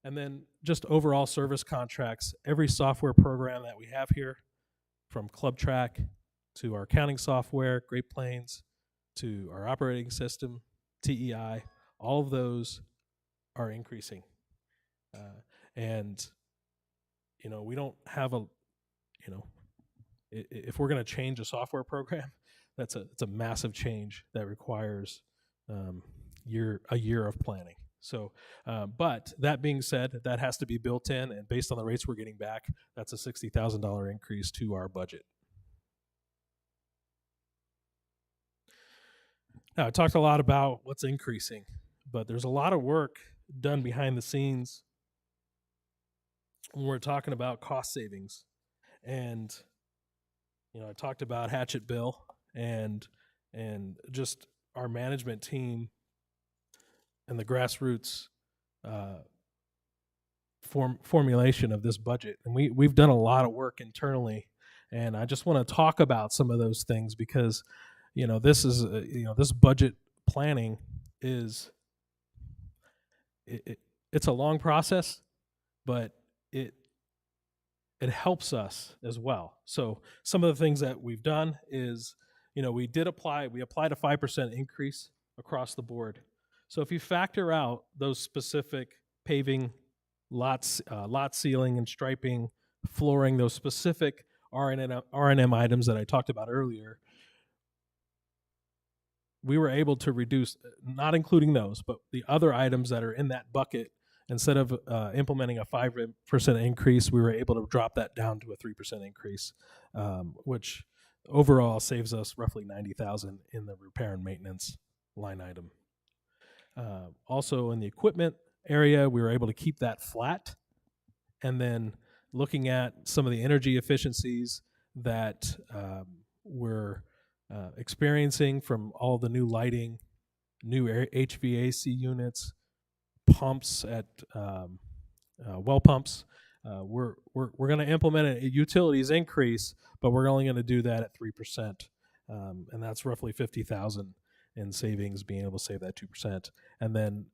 And then just overall service contracts. Every software program that we have here, from ClubTrack to our accounting software, Great Plains, to our operating system, TEI, all of those are increasing. And we don't have if we're going to change a software program, it's a massive change that requires a year of planning. So, but that being said, that has to be built in, and based on the rates we're getting back, that's a $60,000 increase to our budget. Now, I talked a lot about what's increasing, but there's a lot of work done behind the scenes when we're talking about cost savings. And, I talked about Hatchet Bill and just our management team and the grassroots formulation of this budget. And we've done a lot of work internally, and I just want to talk about some of those things because this is this budget planning is it's a long process, but it helps us as well. So some of the things that we've done is we applied a 5% increase across the board. So if you factor out those specific paving, lot sealing and striping, flooring, those specific R&M items that I talked about earlier, we were able to reduce, not including those, but the other items that are in that bucket. Instead of implementing a 5% increase, we were able to drop that down to a 3% increase, which overall saves us roughly $90,000 in the repair and maintenance line item. Also in the equipment area, we were able to keep that flat. And then looking at some of the energy efficiencies that we're experiencing from all the new lighting new HVAC units, pumps at well pumps. We're going to implement a utilities increase, but we're only going to do that at 3%, and that's roughly 50,000 in savings, being able to save that 2%. And then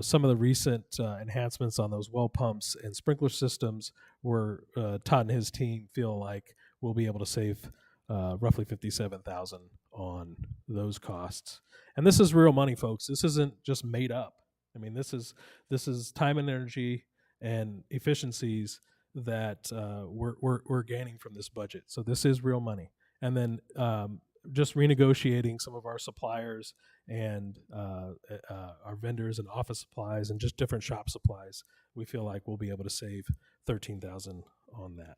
some of the recent enhancements on those well pumps and sprinkler systems, where Todd and his team feel like we'll be able to save roughly 57,000 on those costs. And this is real money, folks. This isn't just made up. I mean, this is time and energy and efficiencies that we're gaining from this budget. So this is real money. And then just renegotiating some of our suppliers and our vendors and office supplies and just different shop supplies, we feel like we'll be able to save 13,000 on that.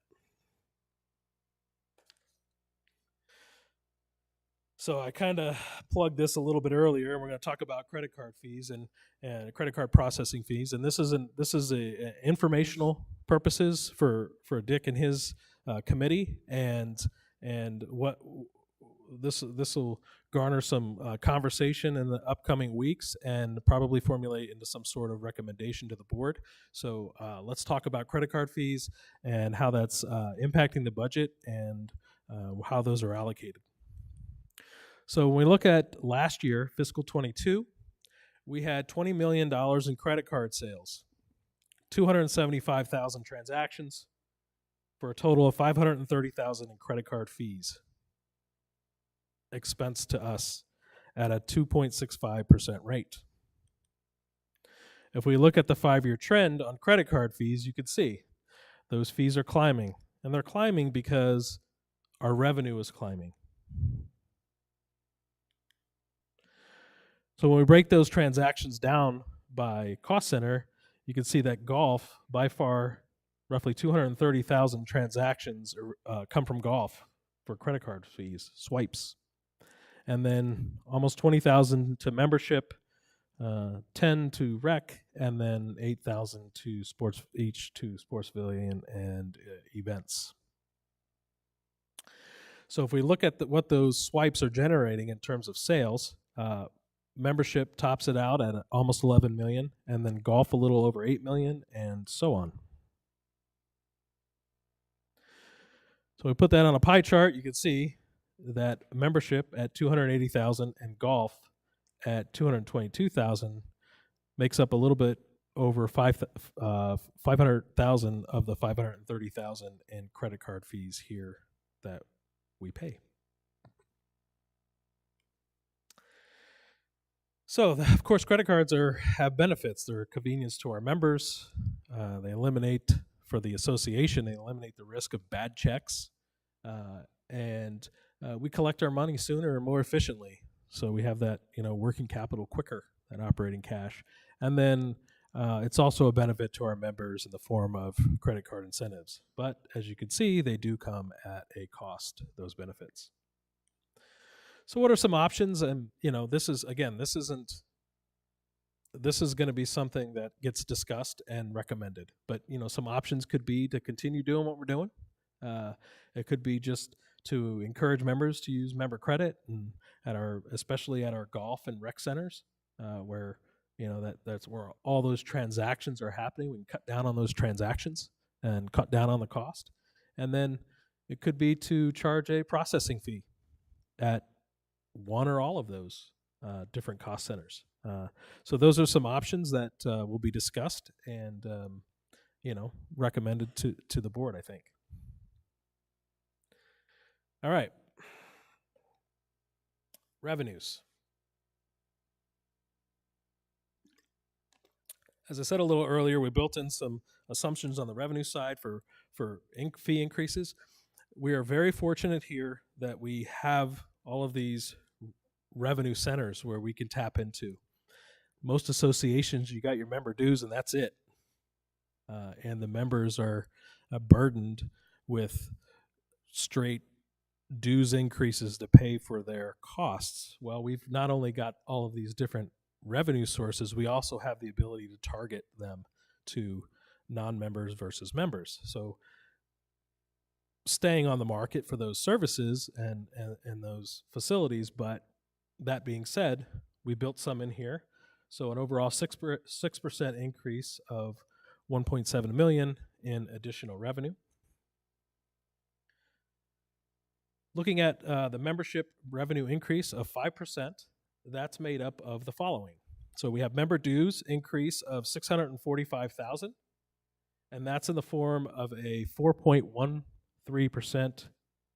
So I kind of plugged this a little bit earlier. We're going to talk about credit card fees and credit card processing fees. And this is a informational purposes for Dick and his committee, and what this will garner some conversation in the upcoming weeks and probably formulate into some sort of recommendation to the board. So let's talk about credit card fees and how that's impacting the budget and how those are allocated. So when we look at last year, fiscal 22, we had $20 million in credit card sales, 275,000 transactions, for a total of 530,000 in credit card fees expensed to us at a 2.65% rate. If we look at the 5-year trend on credit card fees, you can see those fees are climbing, and they're climbing because our revenue is climbing. So when we break those transactions down by cost center, you can see that golf, by far, roughly 230,000 transactions come from golf for credit card fees, swipes. And then almost 20,000 to membership, 10 to rec, and then 8,000 to sports pavilion and events. So if we look at what those swipes are generating in terms of sales, membership tops it out at almost 11 million, and then golf a little over 8 million, and so on. So we put that on a pie chart. You can see that membership at 280,000 and golf at 222,000 makes up a little bit over 500,000 of the 530,000 in credit card fees here that we pay. So, of course, credit cards have benefits. They're a convenience to our members. They eliminate, for the association, they eliminate the risk of bad checks. And we collect our money sooner and more efficiently. So we have that, working capital quicker than operating cash. And then it's also a benefit to our members in the form of credit card incentives. But as you can see, they do come at a cost, those benefits. So what are some options? And, this is going to be something that gets discussed and recommended. But, some options could be to continue doing what we're doing. It could be just to encourage members to use member credit, and especially at our golf and rec centers, where, that's where all those transactions are happening. We can cut down on those transactions and cut down on the cost. And then it could be to charge a processing fee at one or all of those different cost centers. So those are some options that will be discussed and, recommended to the board, I think. All right. Revenues. As I said a little earlier, we built in some assumptions on the revenue side for fee increases. We are very fortunate here that we have all of these revenue centers where we can tap into. Most associations, you got your member dues and that's it. And the members are burdened with straight dues increases to pay for their costs. Well, we've not only got all of these different revenue sources, we also have the ability to target them to non-members versus members. So staying on the market for those services and those facilities, but that being said, we built some in here. So an overall 6% increase of 1.7 million in additional revenue. Looking at the membership revenue increase of 5%, that's made up of the following. So we have member dues increase of 645,000, and that's in the form of a 4.13%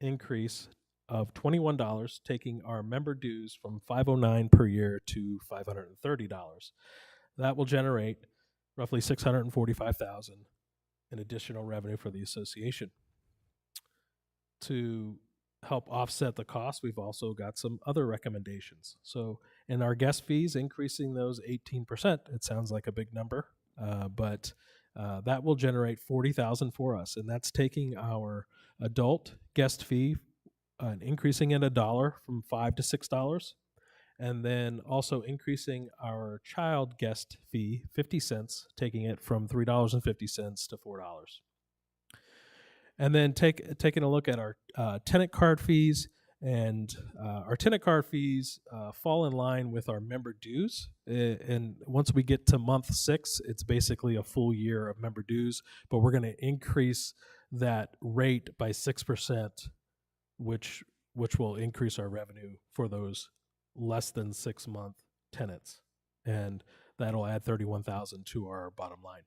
increase of $21, taking our member dues from $509 per year to $530. That will generate roughly $645,000 in additional revenue for the association. To help offset the cost, we've also got some other recommendations. So in our guest fees, increasing those 18%, it sounds like a big number, but that will generate $40,000 for us, and that's taking our adult guest fee and increasing it $1 from $5 to $6, and then also increasing our child guest fee 50 cents, taking it from $3.50 to $4. And then taking a look at our tenant card fees, and our tenant card fees fall in line with our member dues. And once we get to month 6, it's basically a full year of member dues, but we're going to increase that rate by 6%, which will increase our revenue for those less than 6-month tenants. And that'll add $31,000 to our bottom line.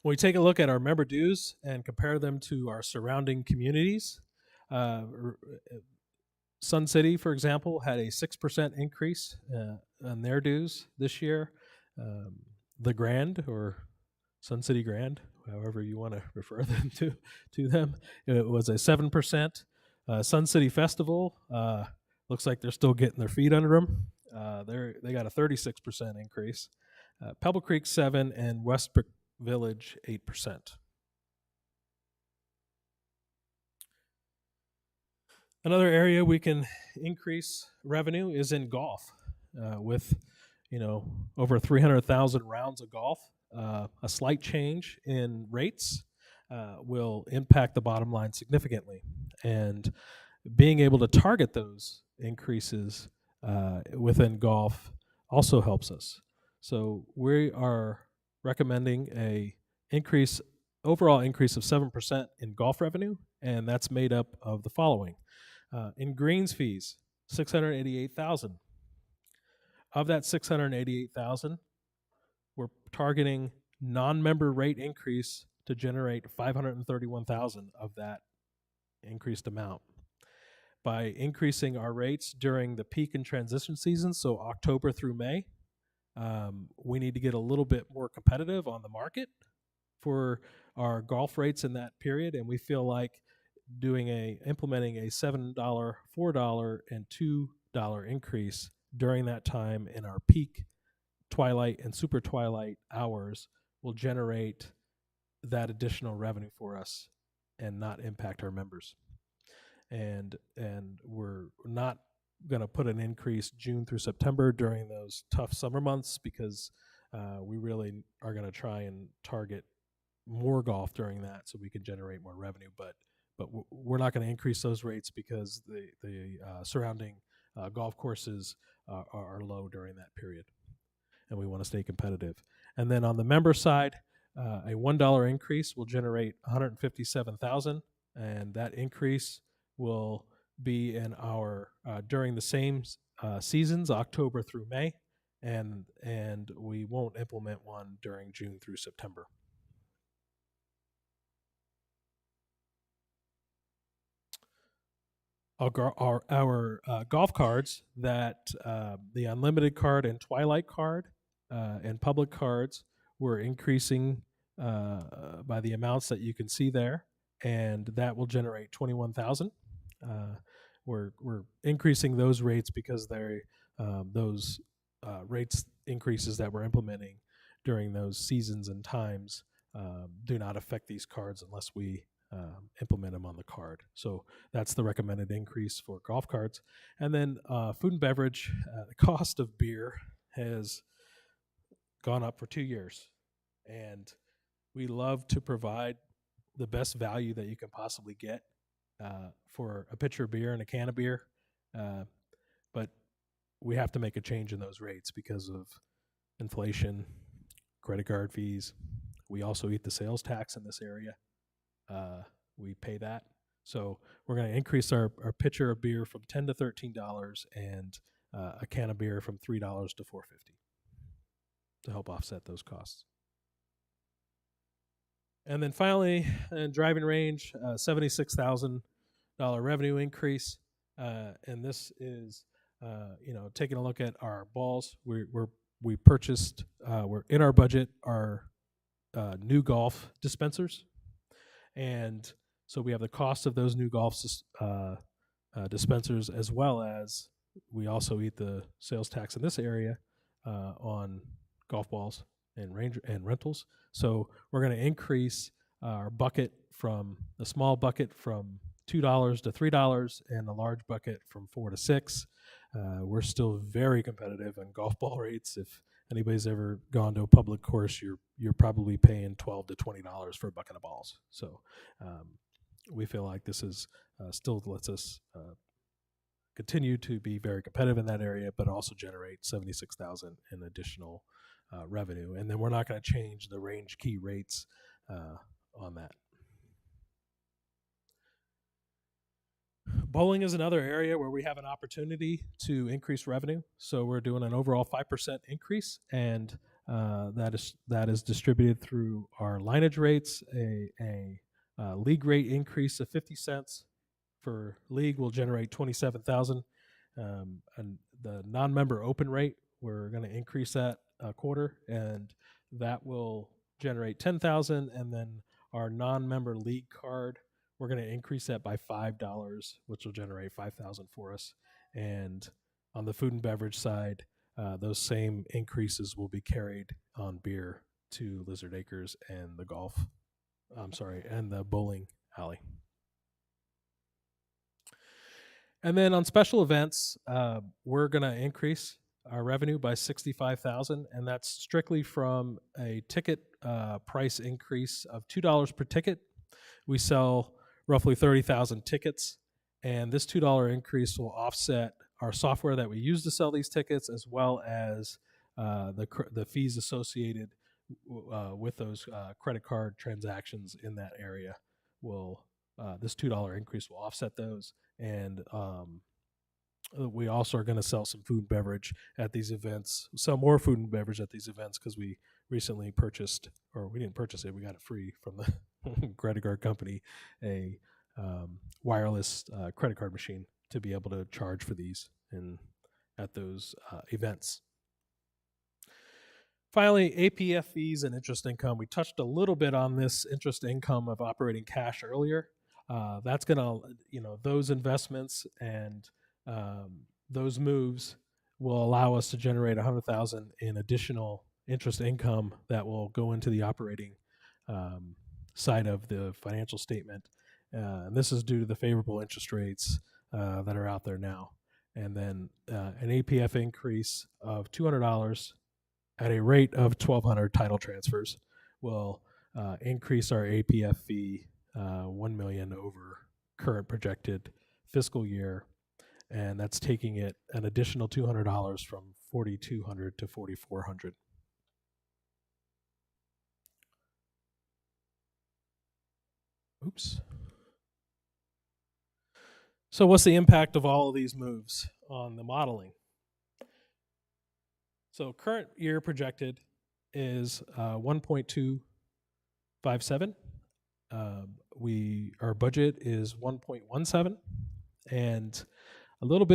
When we take a look at our member dues and compare them to our surrounding communities, Sun City, for example, had a 6% increase on their dues this year. The Grand, or Sun City Grand, however you want to refer them to them, it was a 7%. Sun City Festival, looks like they're still getting their feet under them. They got a 36% increase. Pebble Creek 7%, and Westbrook Village 8%. Another area we can increase revenue is in golf, with over 300,000 rounds of golf. A slight change in rates will impact the bottom line significantly, and being able to target those increases within golf also helps us. So we are recommending a overall increase of 7% in golf revenue, and that's made up of the following. In greens fees, $688,000. Of that $688,000, we're targeting non-member rate increase to generate $531,000 of that increased amount. By increasing our rates during the peak and transition season, so October through May, we need to get a little bit more competitive on the market for our golf rates in that period, and we feel like implementing a $7, $4, and $2 increase during that time in our peak twilight and super twilight hours will generate that additional revenue for us and not impact our members. And we're not going to put an increase June through September during those tough summer months, because we really are going to try and target more golf during that so we can generate more revenue. But we're not going to increase those rates because the surrounding golf courses are low during that period, and we want to stay competitive. And then on the member side, a $1 increase will generate $157,000, and that increase will be in our during the same seasons, October through May, and we won't implement one during June through September. Our golf cards, that the unlimited card and twilight card and public cards, were increasing by the amounts that you can see there, and that will generate $21,000. We're increasing those rates because those rates increases that we're implementing during those seasons and times do not affect these cards unless we implement them on the card. So that's the recommended increase for golf cards. And then food and beverage, the cost of beer has gone up for 2 years, and we love to provide the best value that you can possibly get for a pitcher of beer and a can of beer. we have to make a change in those rates because of inflation, credit card fees. We also eat the sales tax in this area. We pay that. So we're going to increase our pitcher of beer from $10 to $13 and a can of beer from $3 to $4.50 to help offset those costs. And then finally, in driving range, $76,000 revenue increase. And this is, taking a look at our balls. We purchased, we're in our budget, our new golf dispensers. And so we have the cost of those new golf dispensers, as well as we also eat the sales tax in this area on golf balls and rentals. So we're going to increase our bucket from the small bucket from $2 to $3 and the large bucket from $4 to $6. We're still very competitive on golf ball rates. If anybody's ever gone to a public course, you're probably paying $12 to $20 for a bucket of balls. So we feel like this is still lets us continue to be very competitive in that area, but also generate $76,000 in additional revenue. And then we're not going to change the range key rates on that. Bowling is another area where we have an opportunity to increase revenue. So we're doing an overall 5% increase, and that is distributed through our lineage rates. A league rate increase of 50 cents for league will generate $27,000. And the non-member open rate, we're going to increase that a quarter, and that will generate $10,000. And then our non-member league card, we're going to increase that by $5, which will generate $5,000 for us. And on the food and beverage side, those same increases will be carried on beer to Lizard Acres and and the bowling alley. And then on special events, we're going to increase our revenue by $65,000, and that's strictly from a ticket price increase of $2 per ticket. We sell roughly 30,000 tickets, and this $2 increase will offset our software that we use to sell these tickets, as well as the fees associated with those credit card transactions in that area. This $2 increase will offset those, and we also are going to sell some food and beverage at these events, sell more food and beverage at these events, because we recently purchased, or we didn't purchase it, we got it free from the credit card company, a wireless credit card machine to be able to charge for these at those events. Finally, APF fees and interest income. We touched a little bit on this interest income of operating cash earlier. That's going to, those investments and those moves will allow us to generate $100,000 in additional interest income that will go into the operating side of the financial statement. And this is due to the favorable interest rates that are out there now. And then an APF increase of $200 at a rate of 1,200 title transfers will increase our APF fee $1 million over current projected fiscal year, and that's taking it an additional $200 from $4,200 to $4,400. Oops. So what's the impact of all of these moves on the modeling? So current year projected is 1.257. Our budget is 1.17, and I want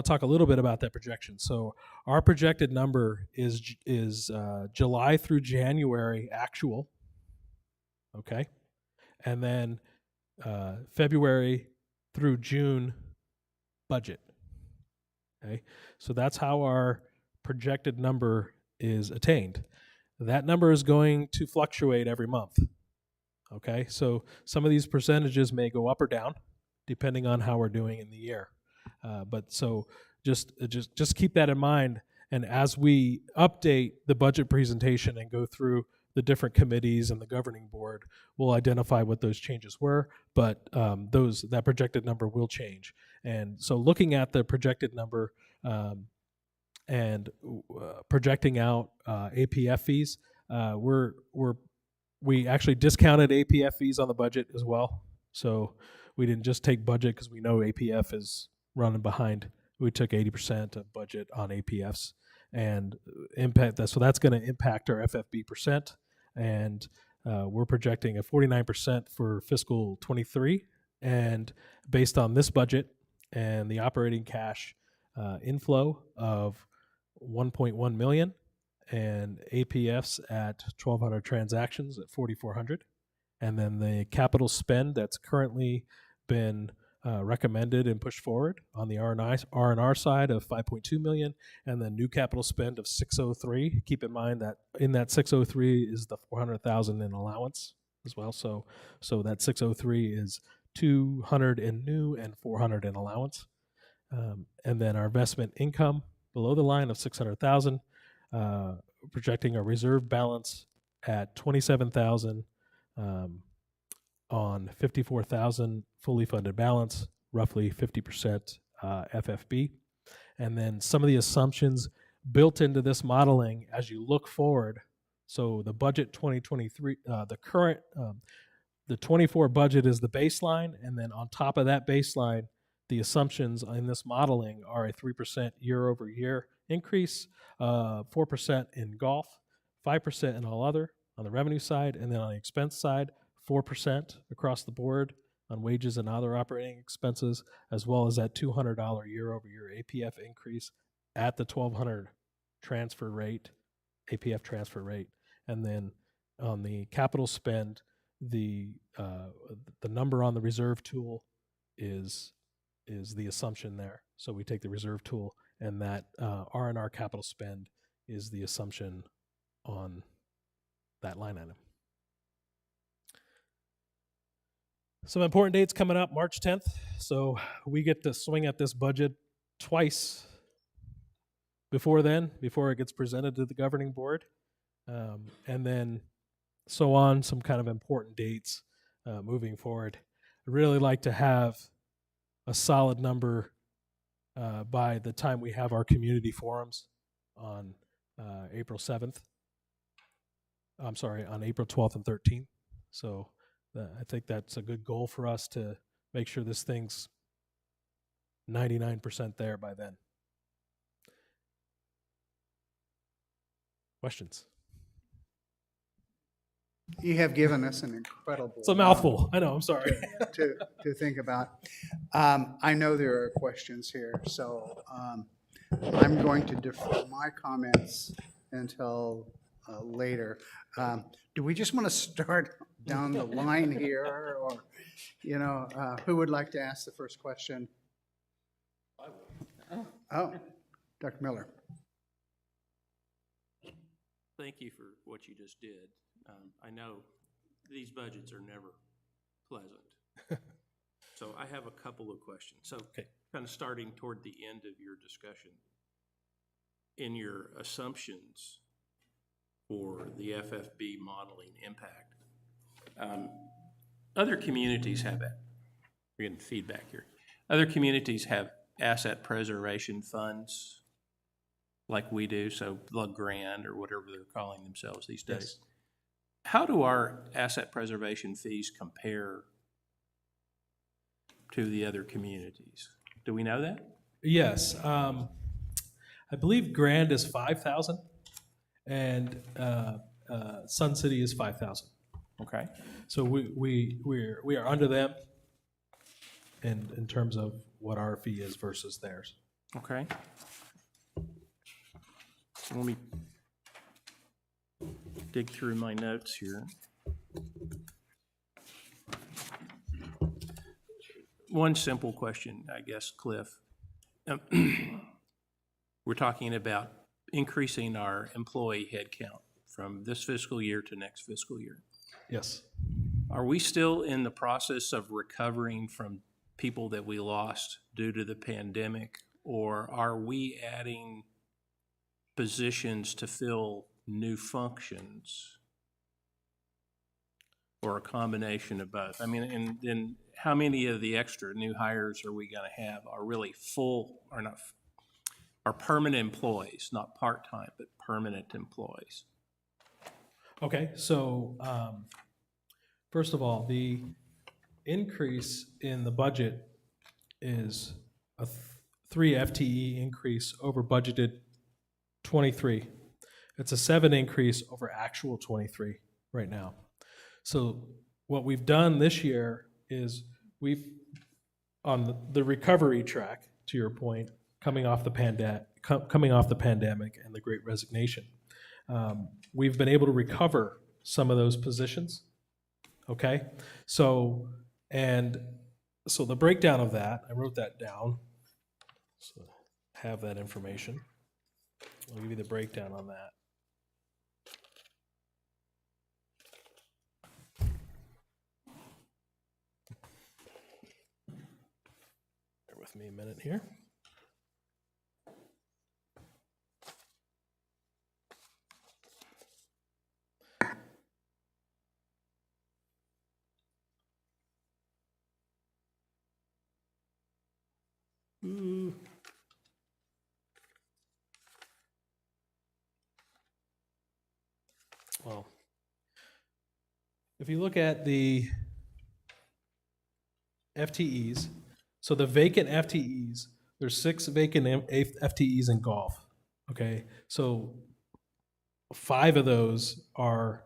to talk a little bit about that projection. So our projected number is July through January actual, okay, and then February through June budget. Okay, so that's how our projected number is attained. That number is going to fluctuate every month. Okay, so some of these percentages may go up or down depending on how we're doing in the year. But so just keep that in mind. And as we update the budget presentation and go through the different committees and the governing board, we'll identify what those changes were. But that projected number will change. And so looking at the projected number and projecting out APF fees, we actually discounted APF fees on the budget as well. So we didn't just take budget because we know APF is running behind. We took 80% of budget on APFs and impact that. So that's going to impact our FFB percent. And we're projecting a 49% for fiscal 23. And based on this budget and the operating cash inflow of 1.1 million and APFs at 1,200 transactions at 4,400. And then the capital spend that's currently been recommended and pushed forward on the R&R side of 5.2 million, and then new capital spend of 603. Keep in mind that in that 603 is the 400,000 in allowance as well. So that 603 is 200 in new and 400 in allowance. And then our investment income below the line of 600,000, projecting a reserve balance at 27,000 on 54,000 fully funded balance, roughly 50% FFB. And then some of the assumptions built into this modeling as you look forward. So the budget 2023, the 24 budget is the baseline, and then on top of that baseline, the assumptions in this modeling are a 3% year over year increase, 4% in golf, 5% in all other on the revenue side, and then on the expense side, 4% across the board on wages and other operating expenses, as well as that $200 year over year APF increase at the 1,200 transfer rate, APF transfer rate. And then on the capital spend, the number on the reserve tool is the assumption there. So we take the reserve tool, and that R&R capital spend is the assumption on that line item. Some important dates coming up, March 10th. So we get to swing at this budget twice before then, before it gets presented to the governing board. And then so on, some kind of important dates moving forward. I'd really like to have a solid number by the time we have our community forums on April 7th. I'm sorry, on April 12th and 13th. So I think that's a good goal for us to make sure this thing's 99% there by then. Questions? You have given us an incredible. It's a mouthful. I know, I'm sorry. to think about. I know there are questions here, so I'm going to defer my comments until later. Do we just want to start down the line here, or, who would like to ask the first question? Oh, Dr. Miller. Thank you for what you just did. I know these budgets are never pleasant. So I have a couple of questions. So kind of starting toward the end of your discussion, in your assumptions for the FFB modeling impact, other communities have that. We're getting feedback here. Other communities have asset preservation funds like we do, so the grant or whatever they're calling themselves these days. Yes. How do our asset preservation fees compare to the other communities? Do we know that? Yes. I believe Grand is 5,000 and Sun City is 5,000. Okay. So we are under them in terms of what our fee is versus theirs. Okay. Let me dig through my notes here. One simple question, I guess, Cliff. We're talking about increasing our employee headcount from this fiscal year to next fiscal year. Yes. Are we still in the process of recovering from people that we lost due to the pandemic, or are we adding positions to fill new functions, or a combination of both? I mean, and how many of the extra new hires are we gonna have are really full, or not, are permanent employees, not part-time, but permanent employees? Okay, so first of all, the increase in the budget is a 3 FTE increase over budgeted 23. It's a 7 increase over actual 23 right now. So what we've done this year is we've, on the recovery track, to your point, coming off the pandemic and the Great Resignation, we've been able to recover some of those positions. Okay, so the breakdown of that, I wrote that down, so have that information. I'll give you the breakdown on that. Bear with me a minute here. Well, if you look at the FTEs, so the vacant FTEs, there's 6 vacant FTEs in golf. Okay, so 5 of those are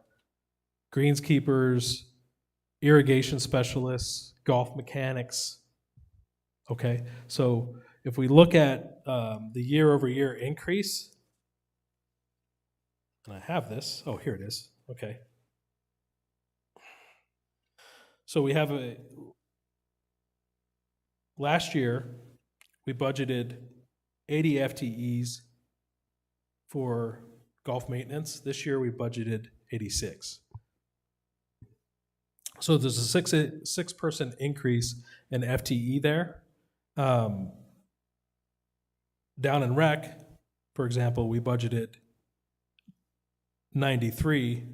greenskeepers, irrigation specialists, golf mechanics. Okay, so if we look at the year-over-year increase, and I have this, oh, here it is, okay. So we have last year, we budgeted 80 FTEs for golf maintenance. This year, we budgeted 86. So there's a 6% increase in FTE there. Down in rec, for example, we budgeted 93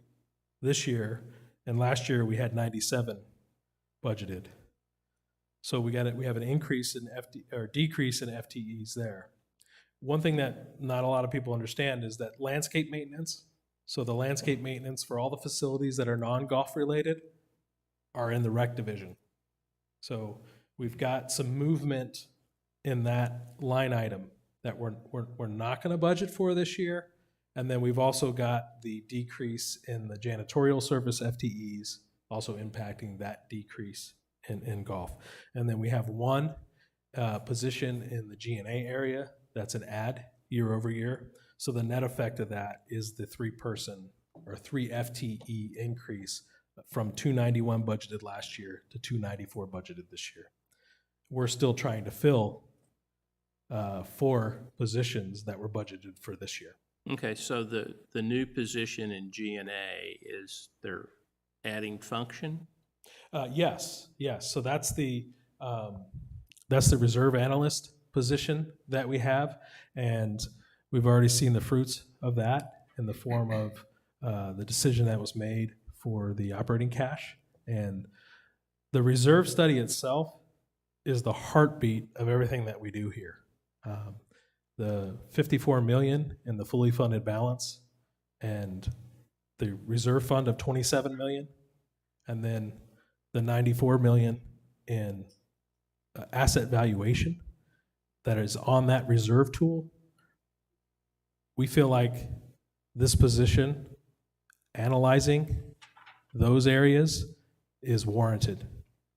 this year, and last year we had 97 budgeted. So we have an increase in decrease in FTEs there. One thing that not a lot of people understand is that landscape maintenance, so the landscape maintenance for all the facilities that are non-golf related are in the rec division. So we've got some movement in that line item that we're not going to budget for this year. And then we've also got the decrease in the janitorial service FTEs also impacting that decrease in golf. And then we have one position in the G&A area that's an add year over year. So the net effect of that is the 3 FTE increase from 291 budgeted last year to 294 budgeted this year. We're still trying to fill 4 positions that were budgeted for this year. Okay, so the new position in G&A is they're adding function? Yes. So that's the reserve analyst position that we have, and we've already seen the fruits of that in the form of the decision that was made for the operating cash. And the reserve study itself is the heartbeat of everything that we do here. The $54 million in the fully funded balance, and the reserve fund of $27 million, and then the $94 million in asset valuation that is on that reserve tool. We feel like this position, analyzing those areas, is warranted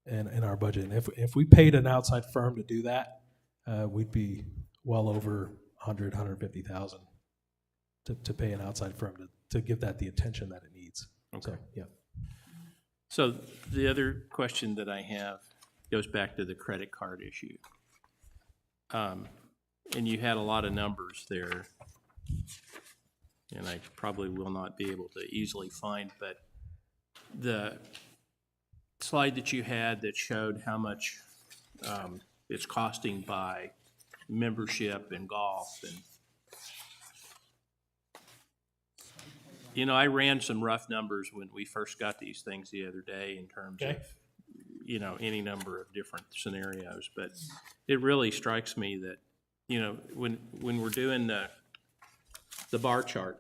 in our budget. And if we paid an outside firm to do that, we'd be well over $150,000 to pay an outside firm to give that the attention that it needs. Okay. So, yeah. So the other question that I have goes back to the credit card issue. And you had a lot of numbers there, and I probably will not be able to easily find, but the slide that you had that showed how much it's costing by membership in golf, and I ran some rough numbers when we first got these things the other day in terms of you know, any number of different scenarios, but it really strikes me that, you know, when we're doing the bar chart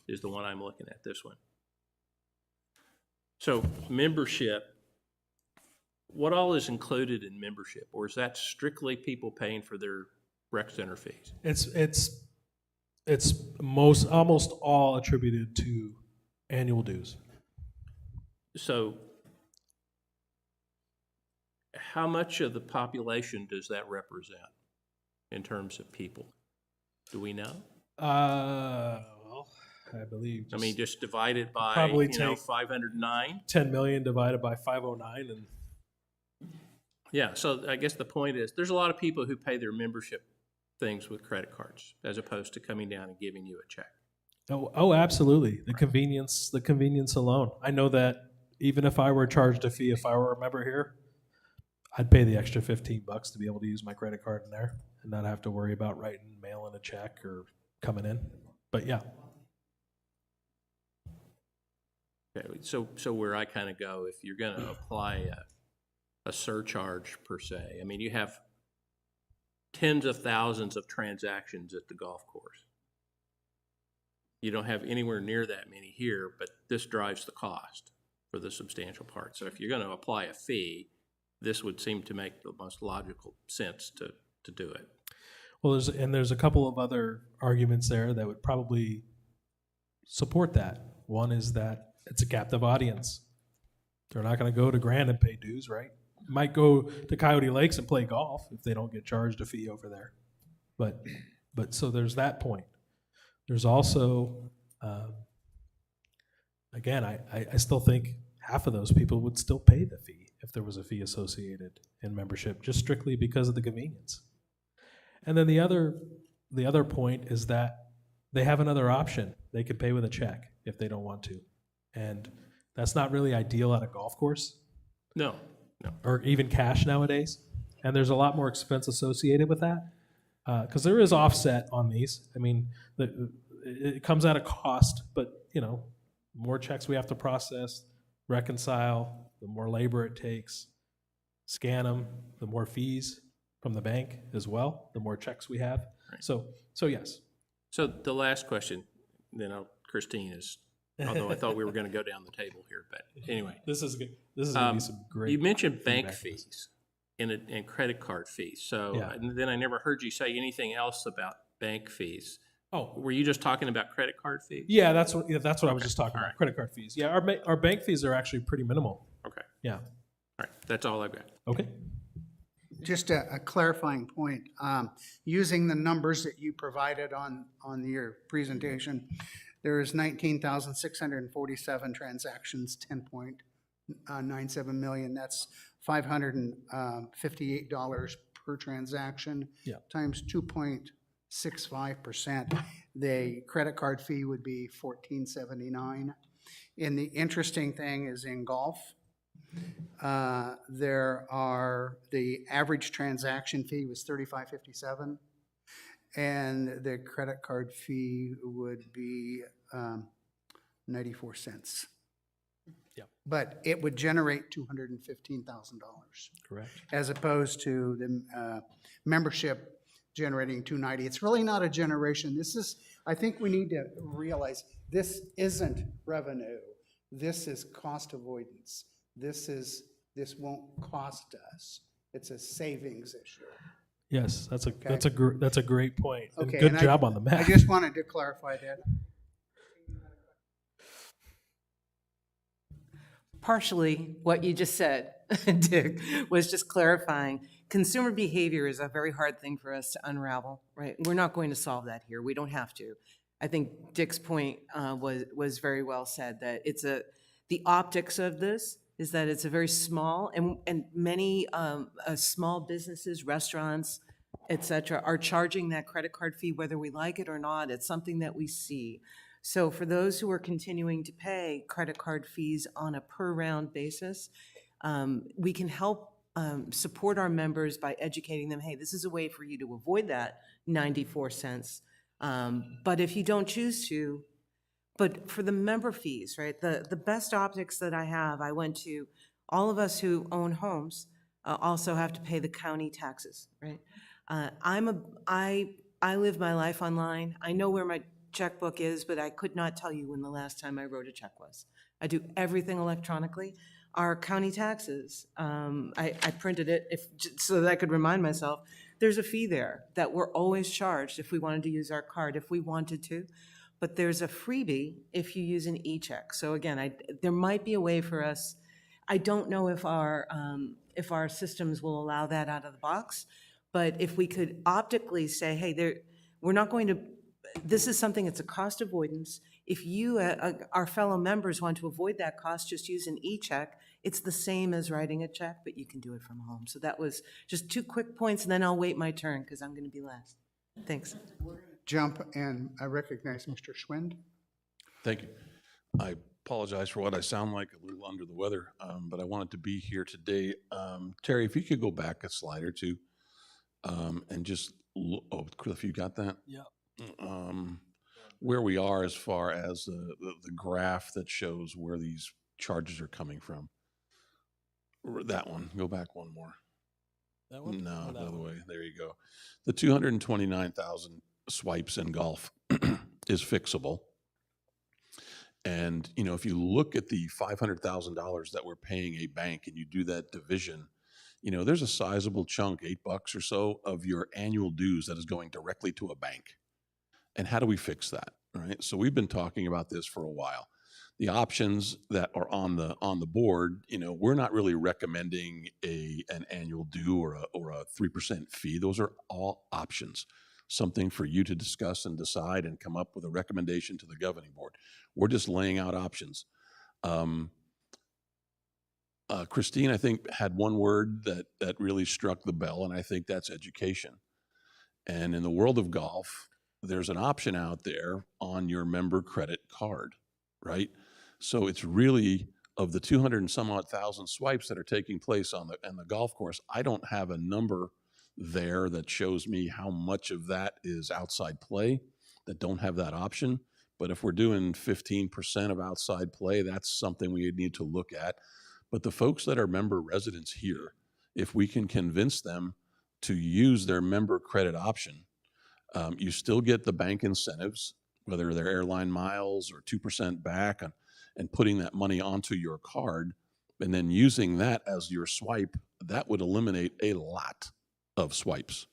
is the one I'm looking at, this one. So membership, what all is included in membership, or is that strictly people paying for their rec center fees? It's almost all attributed to annual dues. So how much of the population does that represent in terms of people? Do we know? Well, I believe. I mean, just divide it by, probably you know, take 509? 10 million divided by 509, and Yeah, so I guess the point is, there's a lot of people who pay their membership things with credit cards, as opposed to coming down and giving you a check. oh, absolutely. The convenience alone. I know that even if I were charged a fee, if I were a member here, I'd pay the extra $15 to be able to use my credit card in there and not have to worry about mailing a check or coming in. But yeah. Okay, so where I kind of go, if you're going to apply a surcharge per se, I mean, you have tens of thousands of transactions at the golf course. You don't have anywhere near that many here, but this drives the cost for the substantial part. So if you're going to apply a fee, this would seem to make the most logical sense to do it. Well, there's a couple of other arguments there that would probably support that. One is that it's a captive audience. They're not going to go to Grand and pay dues, right? Might go to Coyote Lakes and play golf if they don't get charged a fee over there. But so there's that point. There's also, again, I still think half of those people would still pay the fee if there was a fee associated in membership, just strictly because of the convenience. And then the other point is that they have another option. They could pay with a check if they don't want to. And that's not really ideal at a golf course. No. Or even cash nowadays. And there's a lot more expense associated with that. Because there is offset on these. I mean, it comes at a cost, but, you know, more checks we have to process, reconcile, the more labor it takes, scan them, the more fees from the bank as well, the more checks we have. Right. So yes. So the last question, then Christine is, although I thought we were going to go down the table here, but anyway. This is good. This is going to be some great. You mentioned bank fees and credit card fees. So Yeah. And then I never heard you say anything else about bank fees. Oh, Were you just talking about credit card fees? yeah, that's what I was just talking about. right. Credit card fees. Yeah, our bank fees are actually pretty minimal. Okay. Yeah. All right. That's all I've got. Okay. Just a clarifying point. Using the numbers that you provided on your presentation, there is 19,647 transactions, 10.97 million. That's $558 per transaction. Yeah. Times 2.65%. The credit card fee would be $14.79. And the interesting thing is in golf, the average transaction fee was $35.57, and the credit card fee would be 94 cents. Yeah. But it would generate $215,000. Correct. As opposed to the membership generating $290. It's really not a generation. I think we need to realize this isn't revenue. This is cost avoidance. This won't cost us. It's a savings issue. Yes, that's a Okay. that's a great point. And Okay, good and job on the math. I just wanted to clarify that. Partially, what you just said, Dick, was just clarifying. Consumer behavior is a very hard thing for us to unravel, right? We're not going to solve that here. We don't have to. I think Dick's point was very well said, that the optics of this is that it's a very small, and many small businesses, restaurants, et cetera, are charging that credit card fee whether we like it or not. It's something that we see. So for those who are continuing to pay credit card fees on a per round basis, we can help support our members by educating them, hey, this is a way for you to avoid that 94 cents. But if you don't choose to, but for the member fees, right, the best optics that I have, I went to All of us who own homes also have to pay the county taxes, right? I live my life online. I know where my checkbook is, but I could not tell you when the last time I wrote a check was. I do everything electronically. Our county taxes, I printed it so that I could remind myself, there's a fee there that we're always charged if we wanted to use our card, if we wanted to. But there's a freebie if you use an e-check. So again, there might be a way for us. I don't know if our systems will allow that out of the box, but if we could optically say, hey, we're not going to, this is something, it's a cost avoidance. If you, our fellow members, want to avoid that cost, just use an e-check. It's the same as writing a check, but you can do it from home. So that was just 2 quick points, and then I'll wait my turn because I'm going to be last. Thanks. Jump, and I recognize Mr. Schwind. Thank you. I apologize for what I sound like, a little under the weather, but I wanted to be here today. Terry, if you could go back a slide or two and just look, oh, Cliff, you got that? Yeah. Where we are as far as the graph that shows where these charges are coming from. That one, go back one more. That one? No, Or the that other one? way. There you go. The 229,000 swipes in golf is fixable. And, you know, if you look at the $500,000 that we're paying a bank and you do that division, you know, there's a sizable chunk, $8 or so, of your annual dues that is going directly to a bank. And how do we fix that, right? So we've been talking about this for a while. The options that are on the board, you know, we're not really recommending an annual due or a 3% fee. Those are all options, something for you to discuss and decide and come up with a recommendation to the governing board. We're just laying out options. Christine, I think, had one word that really struck the bell, and I think that's education. And in the world of golf, there's an option out there on your member credit card, right? So it's really, of the 200 and some odd thousand swipes that are taking place on the golf course, I don't have a number there that shows me how much of that is outside play that don't have that option. But if we're doing 15% of outside play, that's something we need to look at. But the folks that are member residents here, if we can convince them to use their member credit option, you still get the bank incentives, whether they're airline miles or 2% back, and putting that money onto your card, and then using that as your swipe, that would eliminate a lot of swipes.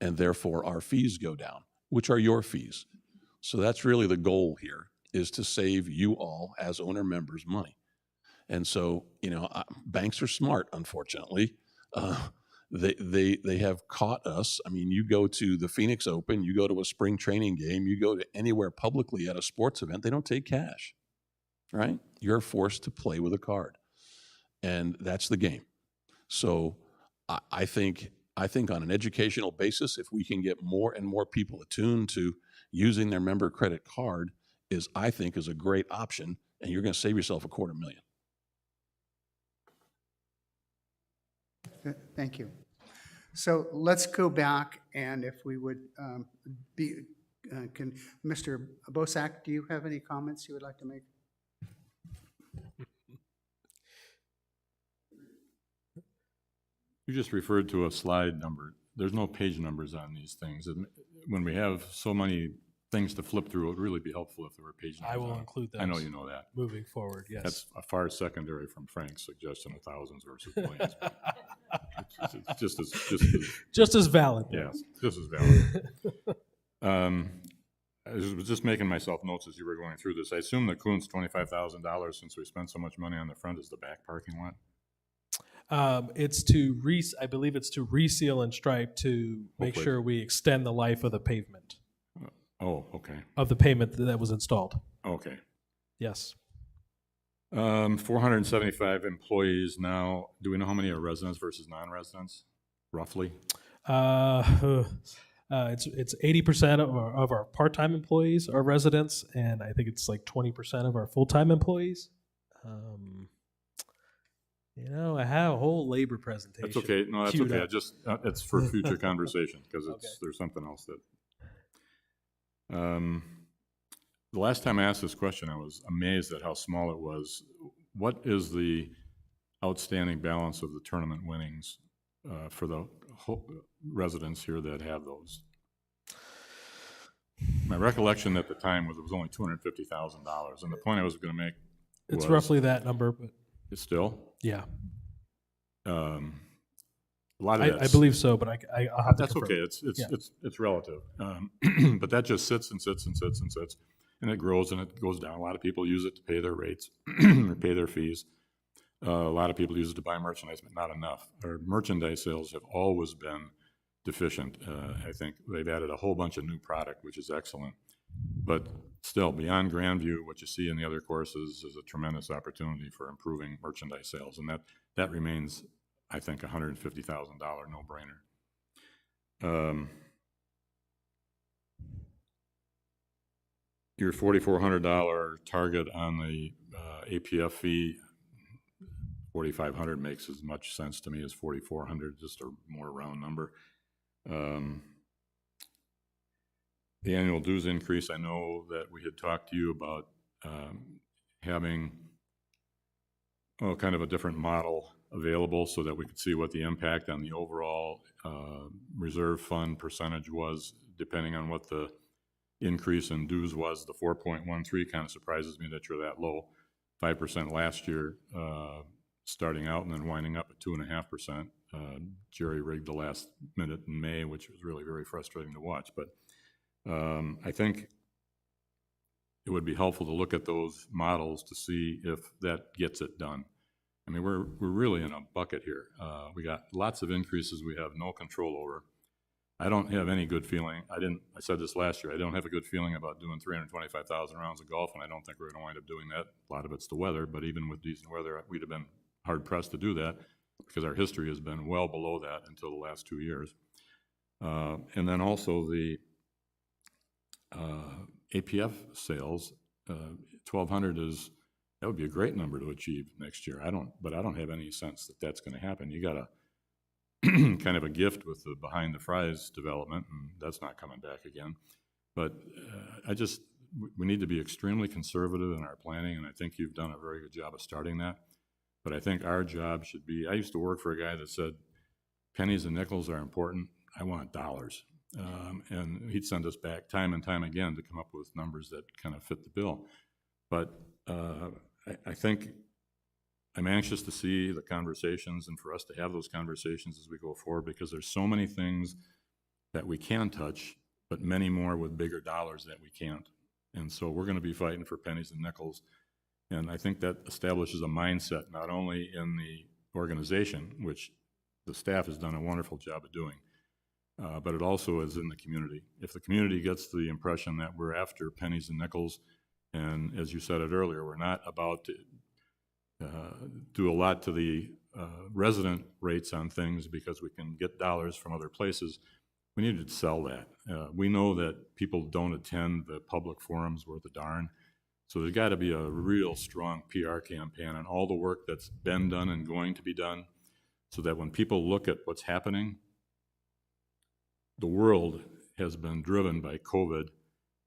And therefore, our fees go down, which are your fees. So that's really the goal here, is to save you all as owner members money. And so, you know, banks are smart, unfortunately. They have caught us. I mean, you go to the Phoenix Open, you go to a spring training game, you go to anywhere publicly at a sports event, they don't take cash, right? You're forced to play with a card, and that's the game. So I think on an educational basis, if we can get more and more people attuned to using their member credit card, is a great option, and you're going to save yourself $250,000. Thank you. So let's go back, and if we would Mr. Bosak, do you have any comments you would like to make? You just referred to a slide number. There's no page numbers on these things. And when we have so many things to flip through, it would really be helpful if there were page numbers. I will on it. include those. I know you know that. Moving forward, yes. That's a far secondary from Frank's suggestion of thousands versus millions. It's just as valid. Yeah, just as valid. I was just making myself notes as you were going through this. I assume the Kuhn's $25,000, since we spent so much money on the front, is the back parking lot? It's to I believe it's to reseal and stripe to make Hopefully. sure we extend the life of the pavement, Oh, okay, of the pavement that was installed. okay. Yes. 475 employees now. Do we know how many are residents versus non-residents, roughly? It's 80% of our part-time employees are residents, and I think it's like 20% of our full-time employees. You know, I have a whole labor presentation. That's okay. No, that's queued okay. up. Just it's for future conversation because Okay. there's something else that. The last time I asked this question, I was amazed at how small it was. What is the outstanding balance of the tournament winnings for the residents here that have those. My recollection at the time was it was only $250,000, and the point I was going to make It's was, roughly that number, but it's still, yeah, a lot of I that's, believe so, but I'll have to that's confirm. okay. Yeah. It's relative, but that just sits and sits and sits and sits, and it grows and it goes down. A lot of people use it to pay their rates or pay their fees. A lot of people use it to buy merchandise, but not enough. Our merchandise sales have always been deficient. I think they've added a whole bunch of new product, which is excellent. But still, beyond Grandview, what you see in the other courses is a tremendous opportunity for improving merchandise sales, and that remains, I think, $150,000 no-brainer. Your $4,400 target on the APF fee, 4,500 makes as much sense to me as 4,400, just a more round number. The annual dues increase, I know that we had talked to you about having kind of a different model available so that we could see what the impact on the overall reserve fund percentage was, depending on what the increase in dues was. The 4.13 kind of surprises me that you're that low. 5% last year, starting out and then winding up at 2.5%. Jerry rigged the last minute in May, which was really very frustrating to watch. But I think it would be helpful to look at those models to see if that gets it done. I mean, we're really in a bucket here. We got lots of increases we have no control over. I don't have any good feeling. I said this last year. I don't have a good feeling about doing 325,000 rounds of golf, and I don't think we're going to wind up doing that. A lot of it's the weather, but even with decent weather, we'd have been hard pressed to do that because our history has been well below that until the last 2 years. And then also the APF sales, 1,200 that would be a great number to achieve next year. But I don't have any sense that that's going to happen. You got a kind of a gift with the Behind the Fries development, and that's not coming back again. But we need to be extremely conservative in our planning, and I think you've done a very good job of starting that. But I think our job should be, I used to work for a guy that said, pennies and nickels are important. I want dollars. And he'd send us back time and time again to come up with numbers that kind of fit the bill. But I think I'm anxious to see the conversations and for us to have those conversations as we go forward, because there's so many things that we can touch, but many more with bigger dollars that we can't. And so we're going to be fighting for pennies and nickels. And I think that establishes a mindset not only in the organization, which the staff has done a wonderful job of doing, but it also is in the community. If the community gets the impression that we're after pennies and nickels, and as you said it earlier, we're not about to do a lot to the resident rates on things because we can get dollars from other places, we need to sell that. We know that people don't attend the public forums worth a darn. So there's got to be a real strong PR campaign on all the work that's been done and going to be done, so that when people look at what's happening, the world has been driven by COVID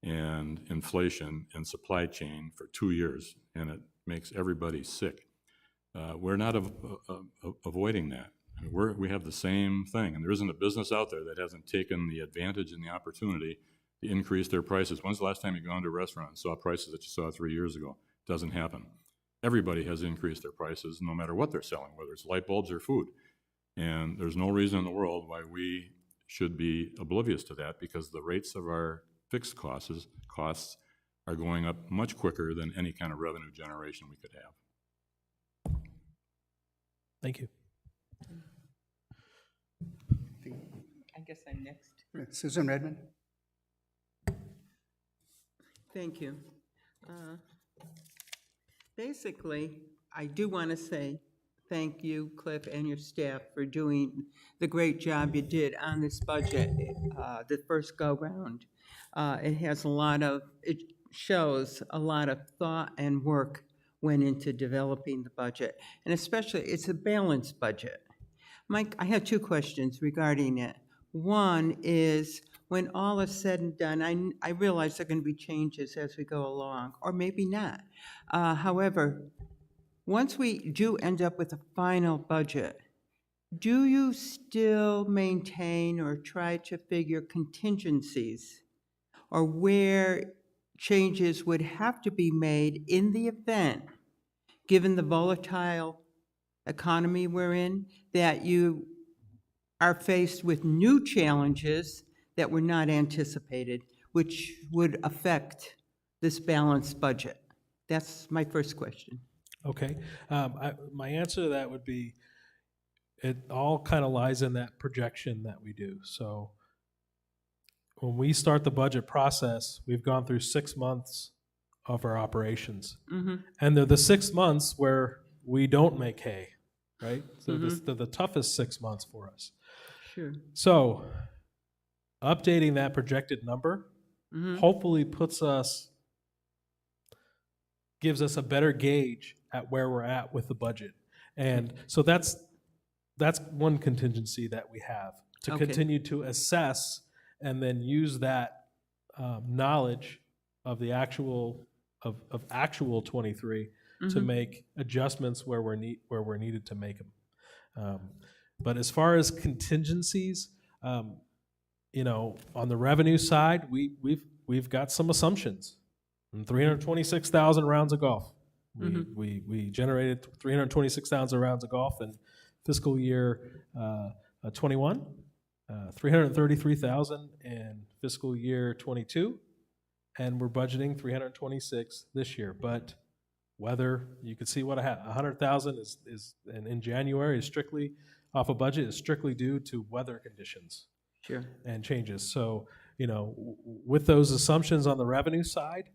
and inflation and supply chain for 2 years, and it makes everybody sick. We're not avoiding that. I mean, we have the same thing, and there isn't a business out there that hasn't taken the advantage and the opportunity to increase their prices. When's the last time you gone to a restaurant and saw prices that you saw 3 years ago? Doesn't happen. Everybody has increased their prices no matter what they're selling, whether it's light bulbs or food. And there's no reason in the world why we should be oblivious to that, because the rates of our fixed costs are going up much quicker than any kind of revenue generation we could have. Thank you. I guess I'm next. Susan Redmond? Thank you. Basically, I do want to say thank you, Cliff, and your staff for doing the great job you did on this budget, the first go-round. It shows a lot of thought and work went into developing the budget, and especially it's a balanced budget. Mike, I have two questions regarding it. One is, when all is said and done, I realize there are going to be changes as we go along, or maybe not. However, once we do end up with a final budget, do you still maintain or try to figure contingencies or where changes would have to be made in the event, given the volatile economy we're in, that you are faced with new challenges that were not anticipated, which would affect this balanced budget? That's my first question. Okay. My answer to that would be, it all kind of lies in that projection that we do. So when we start the budget process, we've gone through 6 months of our operations. And they're the 6 months where we don't make hay, right? So they're the toughest 6 months for us. Sure. So updating that projected number hopefully gives us a better gauge at where we're at with the budget. And so that's one contingency that we have to Okay. continue to assess and then use that knowledge of the actual of actual 23 to make adjustments where we're needed to make them. But as far as contingencies, you know, on the revenue side, we've got some assumptions. 326,000 rounds of golf. We generated 326,000 rounds of golf in fiscal year 21, 333,000 in fiscal year 22, and we're budgeting 326 this year. But weather, you can see what I have. 100,000 is in January is strictly off a budget, is strictly due to weather conditions. Sure. And changes. So, you know, with those assumptions on the revenue side,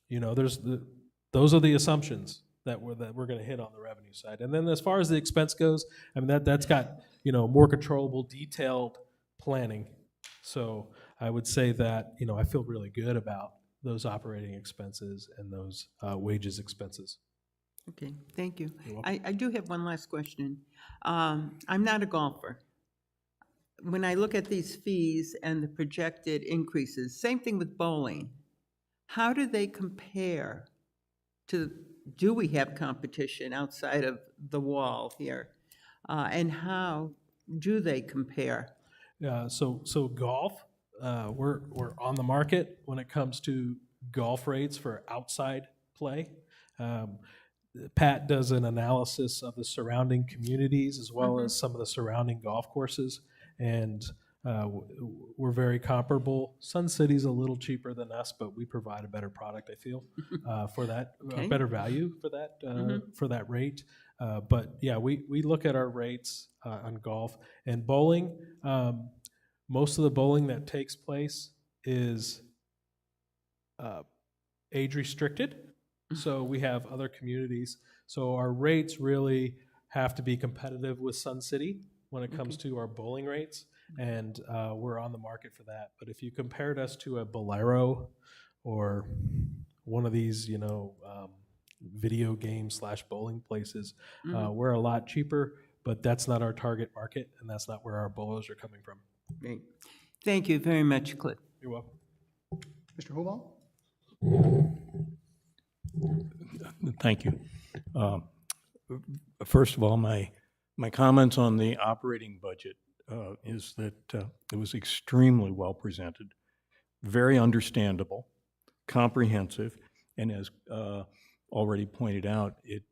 you know, those are the assumptions that we're going to hit on the revenue side. And then as far as the expense goes, I mean, that's got, you know, more controllable, detailed planning. So I would say that, you know, I feel really good about those operating expenses and those wages expenses. Okay, thank you. You're welcome. I do have one last question. I'm not a golfer. When I look at these fees and the projected increases, same thing with bowling. How do they compare to, do we have competition outside of the wall here? And how do they compare? So golf, we're on the market when it comes to golf rates for outside play. Pat does an analysis of the surrounding communities as well as some of the surrounding golf courses, and we're very comparable. Sun City's a little cheaper than us, but we provide a better product, I feel, for that, Okay. better value for that, for that rate. But yeah, we look at our rates on golf and bowling. Most of the bowling that takes place is age restricted. So we have other communities. So our rates really have to be competitive with Sun City when it comes to our bowling rates, and we're on the market for that. But if you compared us to a Bolero or one of these, you know, video game / bowling places, we're a lot cheaper, but that's not our target market, and that's not where our bowlers are coming from. Great. Thank you very much, Cliff. You're welcome. Mr. Hubal? Thank you. First of all, my comments on the operating budget is that it was extremely well presented, very understandable, comprehensive, and as already pointed out, it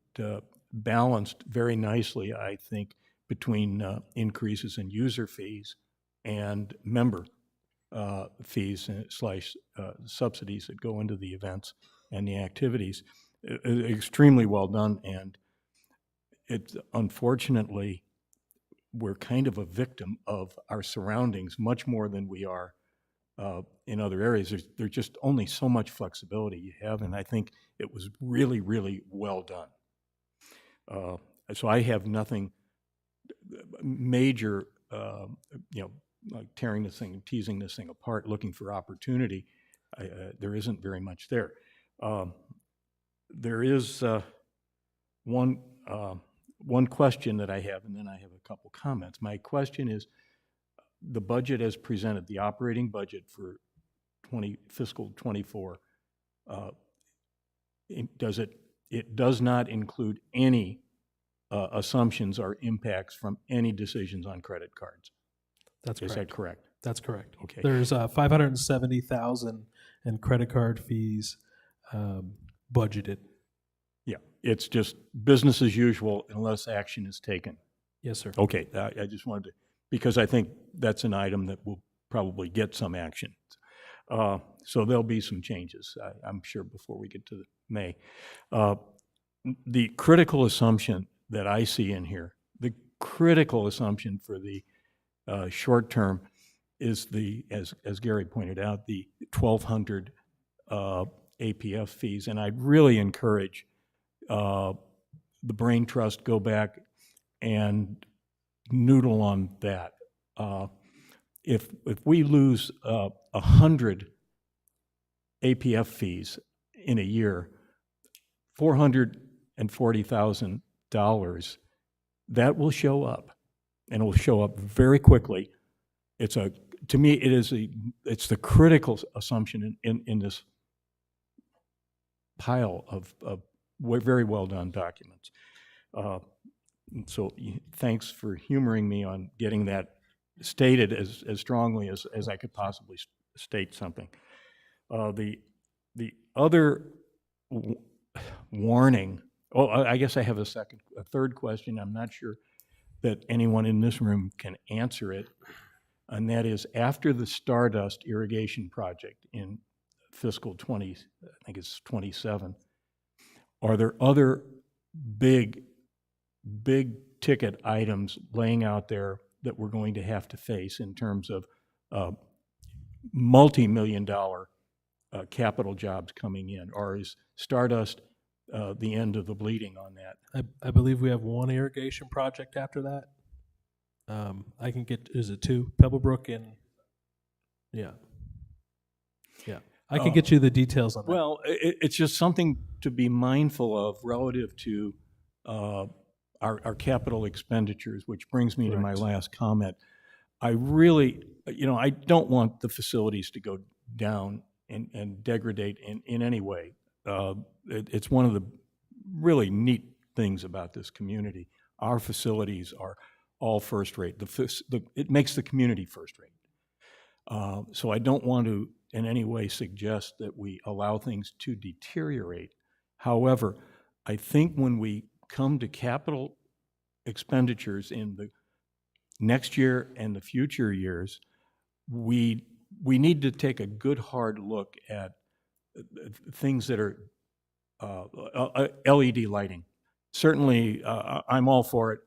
balanced very nicely, I think, between increases in user fees and member fees / subsidies that go into the events and the activities. Extremely well done, and it's unfortunately we're kind of a victim of our surroundings much more than we are in other areas. There's just only so much flexibility you have, and I think it was really, really well done. So I have nothing major, you know, like tearing this thing, teasing this thing apart, looking for opportunity. There isn't very much there. There is one question that I have, and then I have a couple comments. My question is, the budget as presented, the operating budget for fiscal 24, does it it does not include any assumptions or impacts from any decisions on credit cards. That's Is correct. that correct? That's correct. Okay. There's 570,000 in credit card fees budgeted. Yeah, it's just business as usual unless action is taken. Yes, sir. Okay, I just wanted to, because I think that's an item that will probably get some action. So there'll be some changes, I'm sure, before we get to May. The critical assumption that I see in here, the critical assumption for the short term is as Gary pointed out, the 1,200 APF fees. And I'd really encourage the Brain Trust go back and noodle on that. If we lose 100 APF fees in a year, $440,000, that will show up, and it will show up very quickly. To me, it's the critical assumption in this pile of very well done documents. So thanks for humoring me on getting that stated as strongly as I could possibly state something. The other warning, I guess I have a third question. I'm not sure that anyone in this room can answer it, and that is, after the Stardust irrigation project in fiscal 20, I think it's 27, are there other big ticket items laying out there that we're going to have to face in terms of multi-million-dollar capital jobs coming in? Or is Stardust the end of the bleeding on that? I believe we have one irrigation project after that. I can get, is it two? Pebblebrook and, yeah. I can get you the details on that. Well, it's just something to be mindful of relative to our capital expenditures, which brings me to my last comment. I really, I don't want the facilities to go down and degrade in any way. It's one of the really neat things about this community. Our facilities are all first rate. It makes the community first rate. So I don't want to in any way suggest that we allow things to deteriorate. However, I think when we come to capital expenditures in the next year and the future years, we need to take a good hard look at things that are LED lighting. Certainly, I'm all for it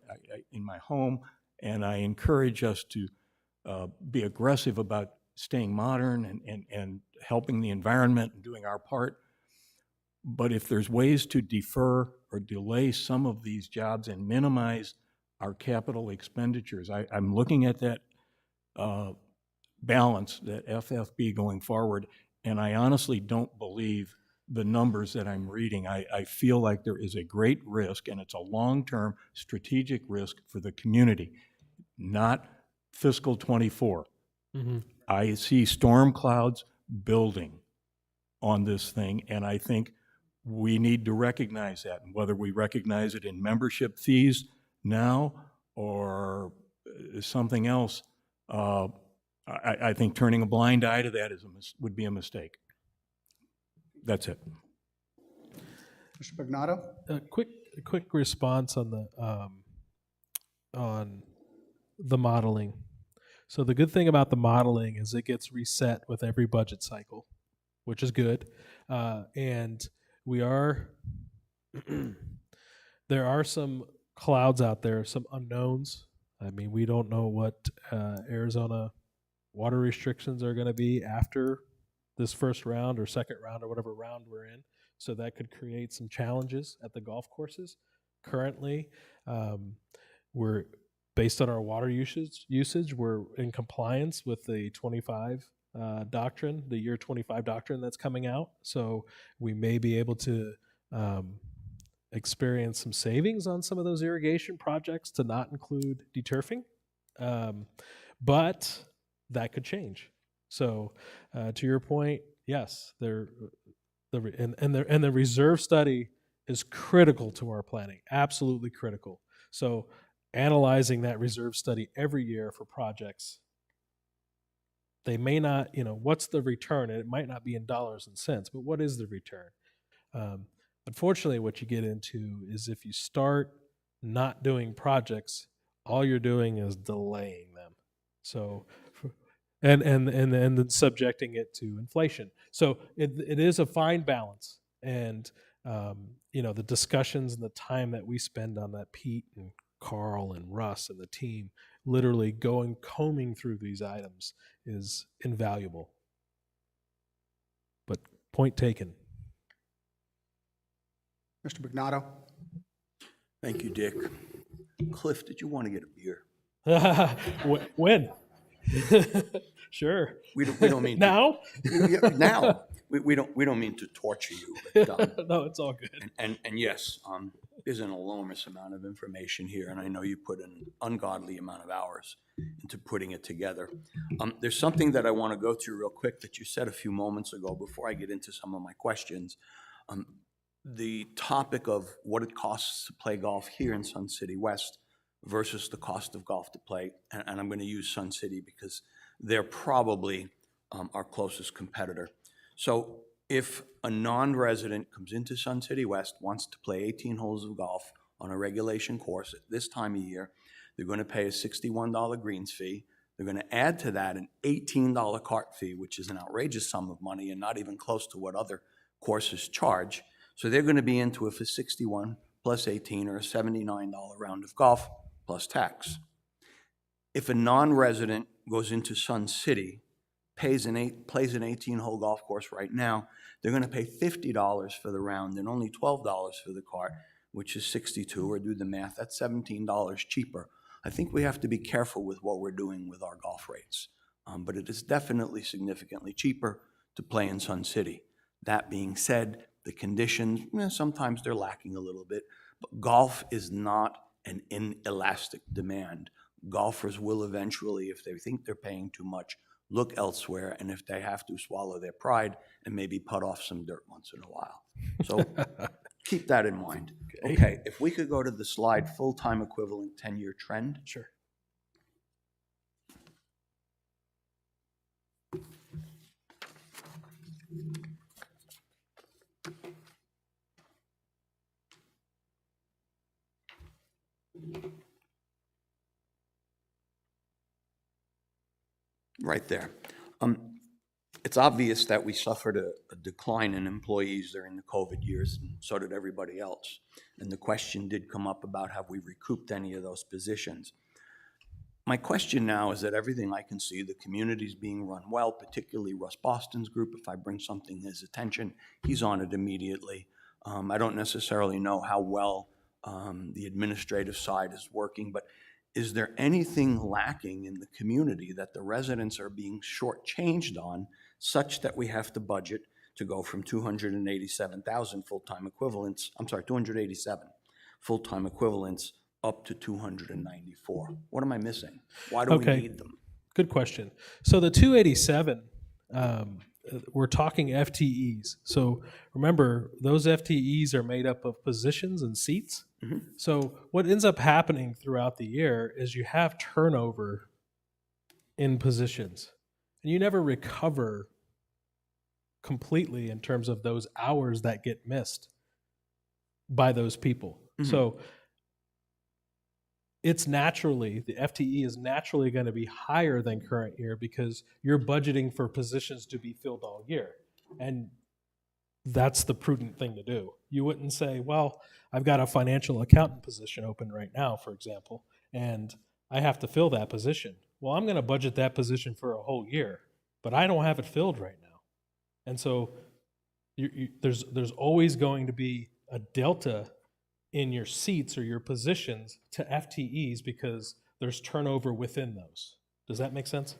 in my home, and I encourage us to be aggressive about staying modern and helping the environment and doing our part. But if there's ways to defer or delay some of these jobs and minimize our capital expenditures, I'm looking at that balance, that FFB going forward, and I honestly don't believe the numbers that I'm reading. I feel like there is a great risk, and it's a long-term strategic risk for the community, not fiscal 24. Mm-hmm. I see storm clouds building on this thing, and I think we need to recognize that. And whether we recognize it in membership fees now or something else, I think turning a blind eye to that would be a mistake. That's it. Mr. Pagnato? A quick response on the modeling. So the good thing about the modeling is it gets reset with every budget cycle, which is good. And there are some clouds out there, some unknowns. I mean, we don't know what Arizona water restrictions are going to be after this first round or second round or whatever round we're in. So that could create some challenges at the golf courses. Currently, we're based on our water usage, we're in compliance with the 25 doctrine, the year 25 doctrine that's coming out. So we may be able to experience some savings on some of those irrigation projects to not include deturfing. But that could change. So to your point, yes, the reserve study is critical to our planning, absolutely critical. So analyzing that reserve study every year for projects, they may not, what's the return? And it might not be in dollars and cents, but what is the return? Unfortunately, what you get into is if you start not doing projects, all you're doing is delaying them. So, and then subjecting it to inflation. So it is a fine balance. And, the discussions and the time that we spend on that, Pete and Carl and Russ and the team, literally combing through these items is invaluable. But point taken. Mr. Magnato? Thank you, Dick. Cliff, did you want to get a beer? When? Sure. We don't mean now. Now. We don't mean to torture you, but no, it's all good. And yes, there's an enormous amount of information here, and I know you put an ungodly amount of hours into putting it together. There's something that I want to go through real quick that you said a few moments ago before I get into some of my questions. The topic of what it costs to play golf here in Sun City West versus the cost of golf to play, and I'm going to use Sun City because they're probably our closest competitor. So if a non-resident comes into Sun City West, wants to play 18 holes of golf on a regulation course at this time of year, they're going to pay a $61 greens fee. They're going to add to that an $18 cart fee, which is an outrageous sum of money and not even close to what other courses charge. So they're going to be into it for $61 plus 18 or a $79 round of golf plus tax. If a non-resident goes into Sun City, plays an 18-hole golf course right now, they're going to pay $50 for the round and only $12 for the cart, which is $62, or do the math, that's $17 cheaper. I think we have to be careful with what we're doing with our golf rates, but it is definitely significantly cheaper to play in Sun City. That being said, the conditions, sometimes they're lacking a little bit, but golf is not an inelastic demand. Golfers will eventually, if they think they're paying too much, look elsewhere, and if they have to, swallow their pride and maybe putt off some dirt once in a while. So keep that in mind. Okay, if we could go to the slide, full-time equivalent 10-year trend. Sure. Right there. It's obvious that we suffered a decline in employees during the COVID years, and so did everybody else. And the question did come up about have we recouped any of those positions. My question now is that everything I can see, the community's being run well, particularly Russ Boston's group. If I bring something to his attention, he's on it immediately. I don't necessarily know how well the administrative side is working, but is there anything lacking in the community that the residents are being shortchanged on, such that we have to budget to go from 287,000 full-time equivalents, 287 full-time equivalents up to 294? What am I missing? Why do we need them? Good question. So the 287, we're talking FTEs. So remember, those FTEs are made up of positions and seats. Mm-hmm. So what ends up happening throughout the year is you have turnover in positions, and you never recover completely in terms of those hours that get missed by those people. Mm-hmm. So it's naturally, the FTE is naturally going to be higher than current year because you're budgeting for positions to be filled all year. And that's the prudent thing to do. You wouldn't say, well, I've got a financial accountant position open right now, for example, and I have to fill that position. Well, I'm going to budget that position for a whole year, but I don't have it filled right now. And so there's always going to be a delta in your seats or your positions to FTEs because there's turnover within those. Does that make sense?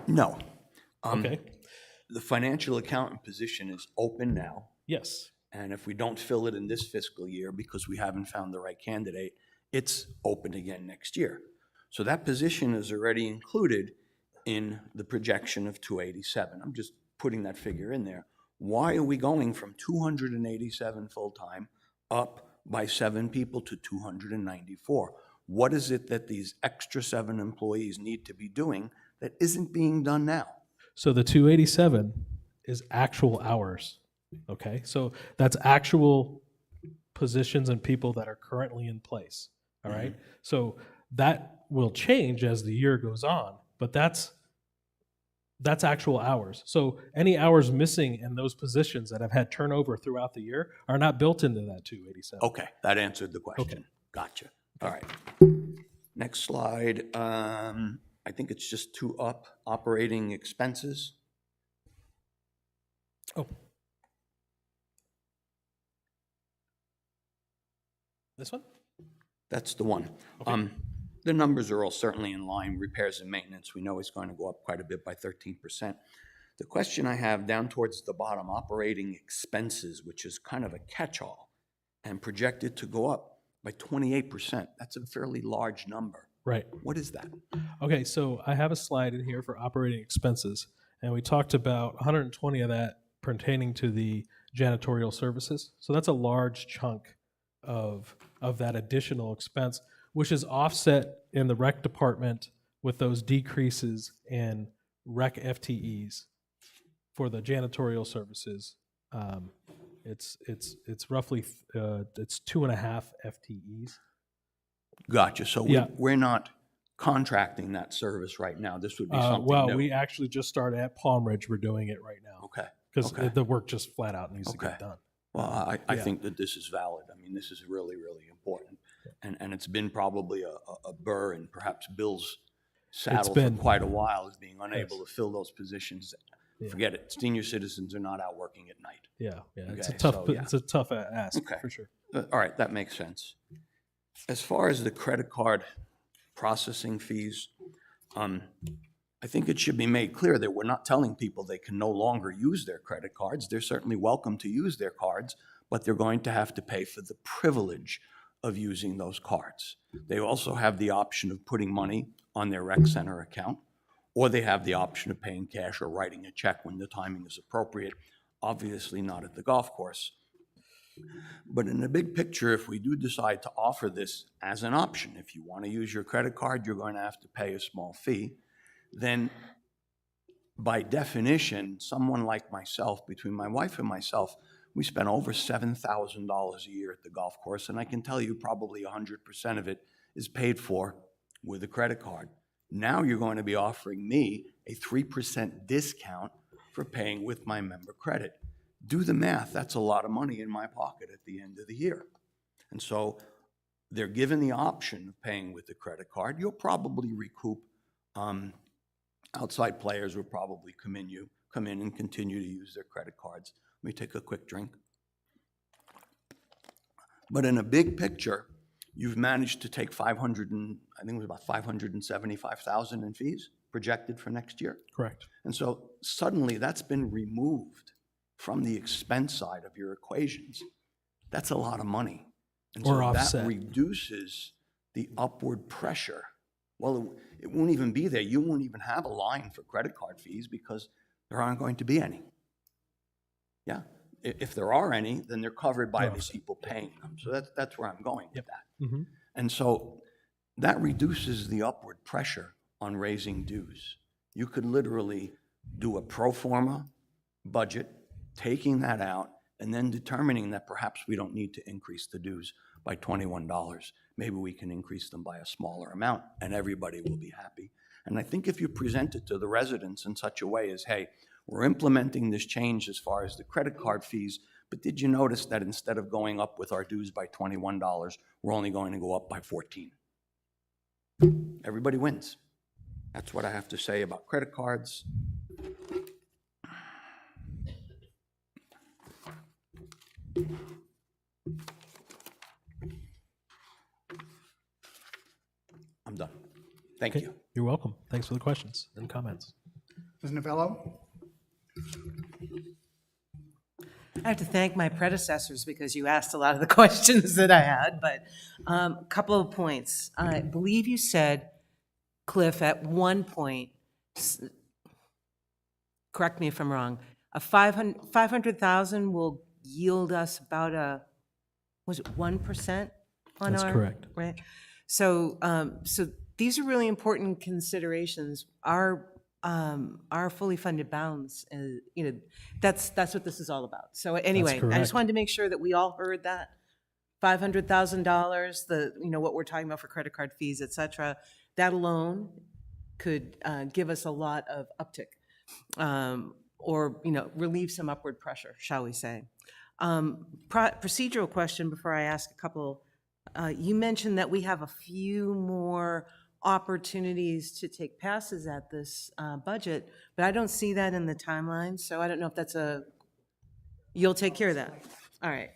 No. Okay. The financial accountant position is open now. Yes. And if we don't fill it in this fiscal year because we haven't found the right candidate, it's open again next year. So that position is already included in the projection of 287. I'm just putting that figure in there. Why are we going from 287 full-time up by 7 people to 294. What is it that these extra 7 employees need to be doing that isn't being done now? So the 287 is actual hours, okay? So that's actual positions and people that are currently in place, all right? So that will change as the year goes on, but that's actual hours. So any hours missing in those positions that have had turnover throughout the year are not built into that 287. Okay, that answered the question. Okay. Gotcha. All right. Next slide. I think it's just 2 up, operating expenses. Oh. This one? That's the one. The numbers are all certainly in line. Repairs and maintenance, we know is going to go up quite a bit by 13%. The question I have down towards the bottom, operating expenses, which is kind of a catch-all, and projected to go up by 28%. That's a fairly large number. Right. What is that? Okay, so I have a slide in here for operating expenses, and we talked about 120 of that pertaining to the janitorial services. So that's a large chunk of that additional expense, which is offset in the rec department with those decreases in rec FTEs for the janitorial services. It's roughly it's 2.5 FTEs. Gotcha. So Yeah. we're not contracting that service right now. This would be something Well, new. we actually just started at Palm Ridge. We're doing it right now Okay. because Okay. the work just flat out needs to Okay. get done. Well, I Yeah. think that this is valid. I mean, this is really, really important. And it's been probably a burr in perhaps Bill's saddle been- for quite a while, is being unable to fill those positions. Yeah. Forget it. Senior citizens are not out working at night. Yeah, it's Okay, a tough, so, yeah. it's a tough ask Okay. for sure. All right, that makes sense. As far as the credit card processing fees, I think it should be made clear that we're not telling people they can no longer use their credit cards. They're certainly welcome to use their cards, but they're going to have to pay for the privilege of using those cards. They also have the option of putting money on their rec center account, or they have the option of paying cash or writing a check when the timing is appropriate, obviously not at the golf course. But in the big picture, if we do decide to offer this as an option, if you want to use your credit card, you're going to have to pay a small fee, then by definition, someone like myself, between my wife and myself, we spend over $7,000 a year at the golf course, and I can tell you probably 100% of it is paid for with a credit card. Now you're going to be offering me a 3% discount for paying with my member credit. Do the math, that's a lot of money in my pocket at the end of the year. And so they're given the option of paying with the credit card. You'll probably recoup. Outside players will probably come in and continue to use their credit cards. Let me take a quick drink. But in a big picture, you've managed to take I think it was about $575,000 in fees projected for next year. Correct. And so suddenly that's been removed from the expense side of your equations. That's a lot of money. And Or so offset. that reduces the upward pressure. Well, it won't even be there. You won't even have a line for credit card fees because there aren't going to be any. Yeah. If there are any, then they're covered by the people paying them. So that's where I'm going with that. Mhm. And so that reduces the upward pressure on raising dues. You could literally do a pro forma budget, taking that out, and then determining that perhaps we don't need to increase the dues by $21. Maybe we can increase them by a smaller amount, and everybody will be happy. And I think if you present it to the residents in such a way as, hey, we're implementing this change as far as the credit card fees, but did you notice that instead of going up with our dues by $21, we're only going to go up by $14? Everybody wins. That's what I have to say about credit cards. I'm done. Thank Okay. you. You're welcome. Thanks for the questions and comments. Ms. Novello? I have to thank my predecessors because you asked a lot of the questions that I had, but a couple of points. I believe you said, Cliff, at one point, correct me if I'm wrong, a 500,000 will yield us about a was it 1% on That's our? correct. Right. So, so these are really important considerations. Our fully funded bounds, you know, that's what this is all about. So anyway, I correct. just wanted to make sure that we all heard that. $500,000, you know, what we're talking about for credit card fees, et cetera, that alone could give us a lot of uptick, or, you know, relieve some upward pressure, shall we say. Procedural question before I ask a couple. You mentioned that we have a few more opportunities to take passes at this budget, but I don't see that in the timeline, so I don't know if that's you'll take care of that. All right.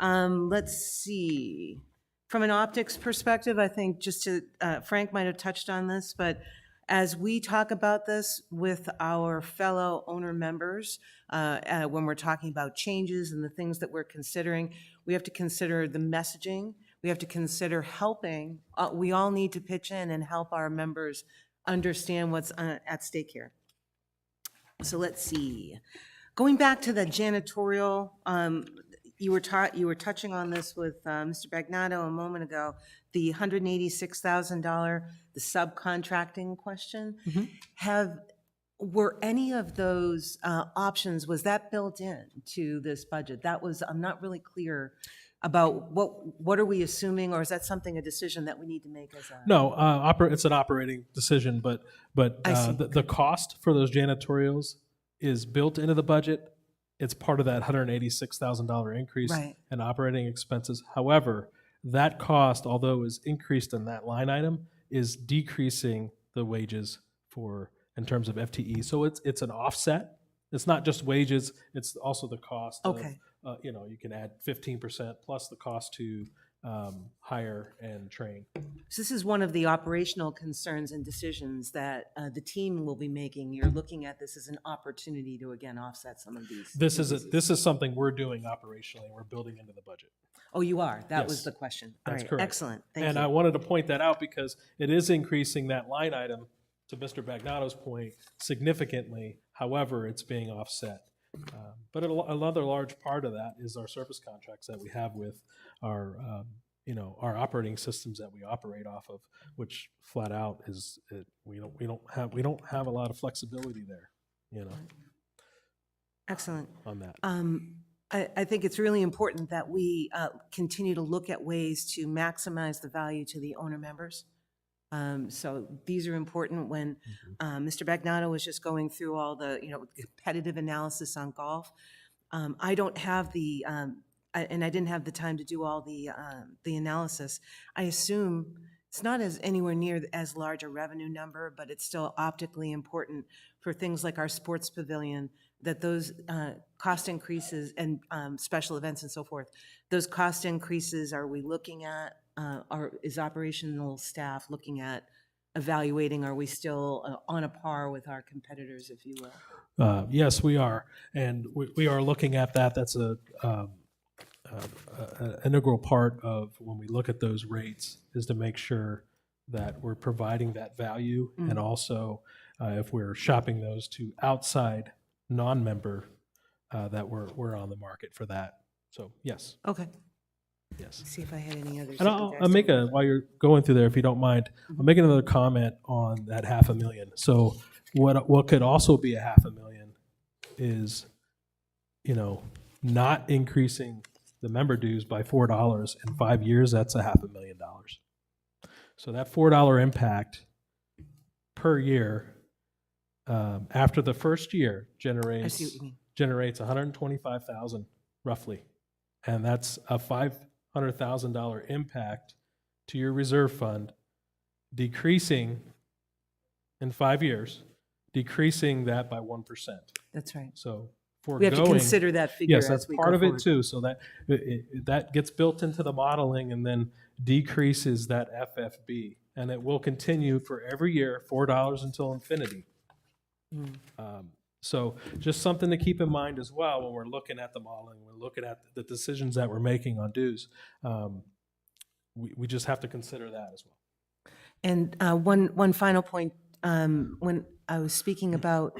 Let's see. From an optics perspective, I think just to, Frank might have touched on this, but as we talk about this with our fellow owner members, when we're talking about changes and the things that we're considering, we have to consider the messaging. We have to consider helping. We all need to pitch in and help our members understand what's at stake here. So let's see. Going back to the janitorial, you were touching on this with Mr. Bagnato a moment ago, the $186,000, the subcontracting question. Were any of those options, was that built in to this budget? That was, I'm not really clear about what are we assuming, or is that a decision that we need to make as a? No, it's an operating decision, but the cost for those janitorials is built into the budget. It's part of that $186,000 increase Right. in operating expenses. However, that cost, although is increased in that line item, is decreasing the wages in terms of FTE. So it's an offset. It's not just wages, it's also the cost Okay. of, you know, you can add 15% plus the cost to hire and train. So this is one of the operational concerns and decisions that the team will be making. You're looking at this as an opportunity to, again, offset some of these. This is something we're doing operationally. We're building into the budget. Oh, you are? That was Yes. the question. All That's right. correct. Excellent. Thank And you. I wanted to point that out because it is increasing that line item, to Mr. Bagnato's point, significantly. However, it's being offset. But another large part of that is our service contracts that we have with our, our operating systems that we operate off of, which flat out we don't have a lot of flexibility there, Excellent. on that. I think it's really important that we continue to look at ways to maximize the value to the owner members. So these are important. When Mr. Bagnato was just going through all the, competitive analysis on golf, I don't have the, and I didn't have the time to do all the analysis. I assume it's not anywhere near as large a revenue number, but it's still optically important for things like our sports pavilion, that those cost increases and special events and so forth, those cost increases, are we looking at, is operational staff looking at evaluating, are we still on a par with our competitors, if you will? Yes, we are. And we are looking at that. That's an integral part of when we look at those rates, is to make sure that we're providing that value. And also, if we're shopping those to outside non-member, that we're on the market for that. So, yes. Okay. Yes. See if I had any others. And I'll make while you're going through there, if you don't mind, I'll make another comment on that $500,000. So what could also be $500,000 is, not increasing the member dues by $4 in 5 years. That's $500,000. So that $4 impact per year, after the first year, I see what you mean. generates $125,000 roughly, and that's a $500,000 impact to your reserve fund, decreasing in 5 years, decreasing that by 1%. That's right. So We have to consider that figure yes, as that's we part go of it forward. too. So that gets built into the modeling and then decreases that FFB, and it will continue for every year, $4 until infinity. So just something to keep in mind as well when we're looking at the modeling, we're looking at the decisions that we're making on dues. We just have to consider that as well. And one final point, when I was speaking about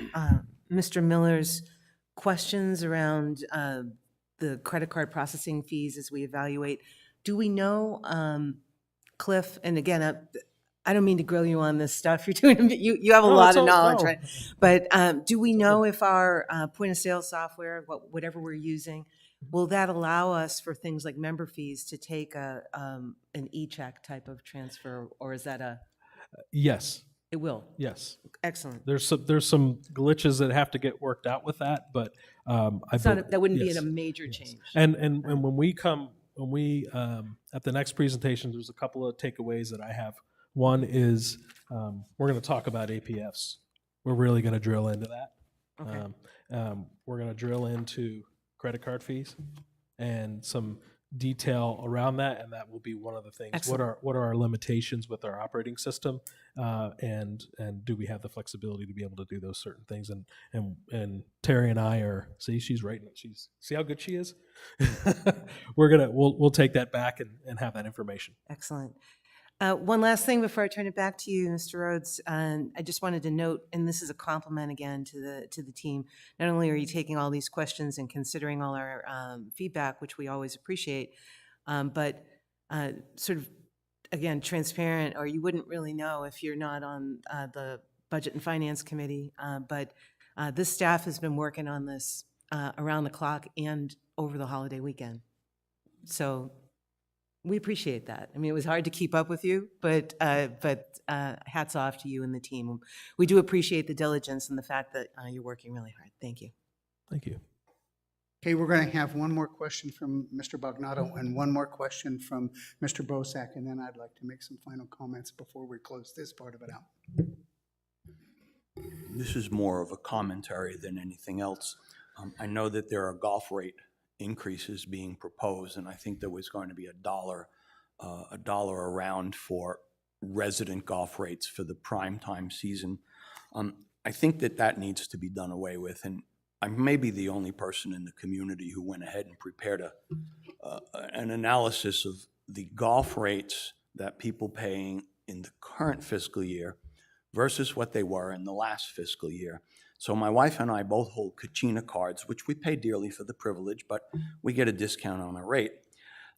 Mr. Miller's questions around the credit card processing fees as we evaluate. Do we know, Cliff, and again, I don't mean to grill you on this stuff you're doing, you have a No, lot it's of all- knowledge, no. right? But do we know if our point of sale software, whatever we're using, will that allow us for things like member fees to take an e-check type of transfer, or is that Yes, it will? yes. Excellent. There's some glitches that have to get worked out with that, but That wouldn't be yes, a major yes. change. And when we at the next presentation, there's a couple of takeaways that I have. One is we're going to talk about APFs. We're really going to drill into that. Okay. We're going to drill into credit card fees and some detail around that, and that will be one of the things. Excellent. What are our limitations with our operating system, and do we have the flexibility to be able to do those certain things? And Terry and I are she's writing it. See how good she is. We'll take that back and have that information. Excellent. One last thing before I turn it back to you, Mr. Rhodes. I just wanted to note, and this is a compliment again to the team. Not only are you taking all these questions and considering all our feedback, which we always appreciate, but sort of again transparent, or you wouldn't really know if you're not on the Budget and Finance Committee. But this staff has been working on this around the clock and over the holiday weekend. So we appreciate that. I mean, it was hard to keep up with you, but hats off to you and the team. We do appreciate the diligence and the fact that you're working really hard. Thank you. Thank you. Okay, we're going to have one more question from Mr. Bagnato and one more question from Mr. Bosak, and then I'd like to make some final comments before we close this part of it out. This is more of a commentary than anything else. I know that there are golf rate increases being proposed, and I think there was going to be a dollar a round for resident golf rates for the prime time season. I think that needs to be done away with, and I may be the only person in the community who went ahead and prepared an analysis of the golf rates that people paying in the current fiscal year versus what they were in the last fiscal year. So my wife and I both hold Kachina cards, which we pay dearly for the privilege, but we get a discount on our rate.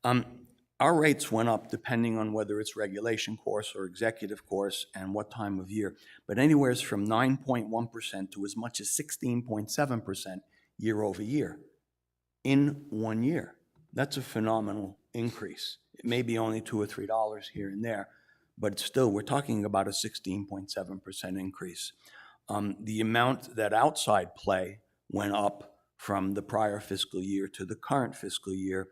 Our rates went up depending on whether it's regulation course or executive course and what time of year, but anywhere from 9.1% to as much as 16.7% year over year in 1 year. That's a phenomenal increase. It may be only $2 or $3 here and there, but still we're talking about a 16.7% increase. The amount that outside play went up from the prior fiscal year to the current fiscal year,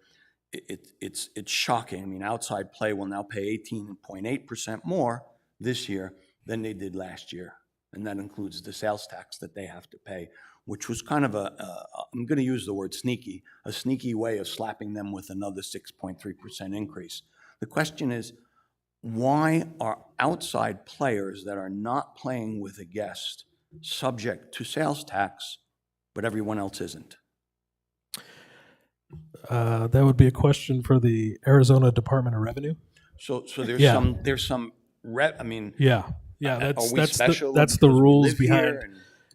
it's shocking. I mean, outside play will now pay 18.8% more this year than they did last year. And that includes the sales tax that they have to pay, which was kind of I'm going to use the word sneaky, a sneaky way of slapping them with another 6.3% increase. The question is, why are outside players that are not playing with a guest subject to sales tax, but everyone else isn't? That would be a question for the Arizona Department of Revenue. So there's Yeah. I mean, Yeah, are we that's special the because we rules live here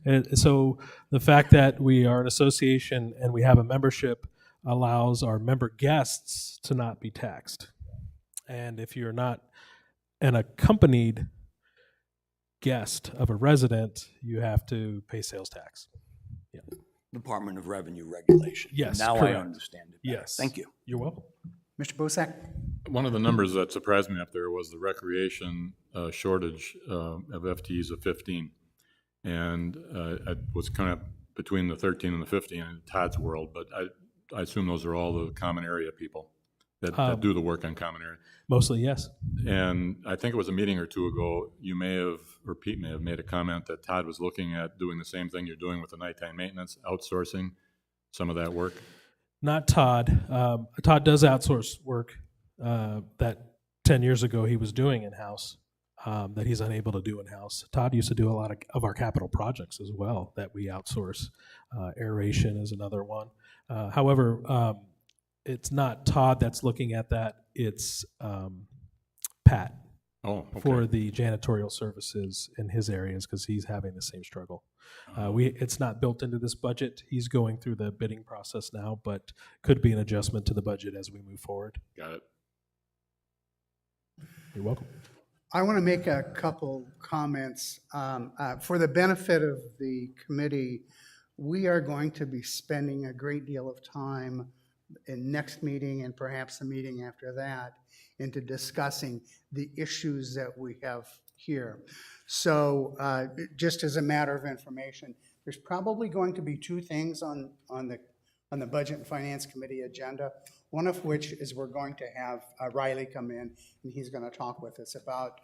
behind. And so the fact that we are an association and we have a membership allows our member guests to not be taxed. And if you're not an accompanied guest of a resident, you have to pay sales tax. Yeah. Department of Revenue regulation. Yes, Now correct. I understand it better. Yes. Thank you. You're welcome. Mr. Bosak? One of the numbers that surprised me up there was the recreation shortage of FTEs of 15. And I was kind of between the 13 and the 15 in Todd's world, but I assume those are all the common area people that do the work on common area. Mostly, yes. And I think it was a meeting or two ago, you may have, or Pete may have made a comment that Todd was looking at doing the same thing you're doing with the nighttime maintenance, outsourcing some of that work. Not Todd. Todd does outsource work that 10 years ago he was doing in-house that he's unable to do in-house. Todd used to do a lot of our capital projects as well that we outsource. Aeration is another one. However, it's not Todd that's looking at that. It's Pat Oh, for okay. the janitorial services in his areas because he's having the same struggle. It's not built into this budget. He's going through the bidding process now, but could be an adjustment to the budget as we move forward. Got it. You're welcome. I want to make a couple comments. For the benefit of the committee, we are going to be spending a great deal of time in next meeting and perhaps the meeting after that into discussing the issues that we have here. So just as a matter of information, there's probably going to be two things on the Budget and Finance Committee agenda, one of which is we're going to have Riley come in, and he's going to talk with us about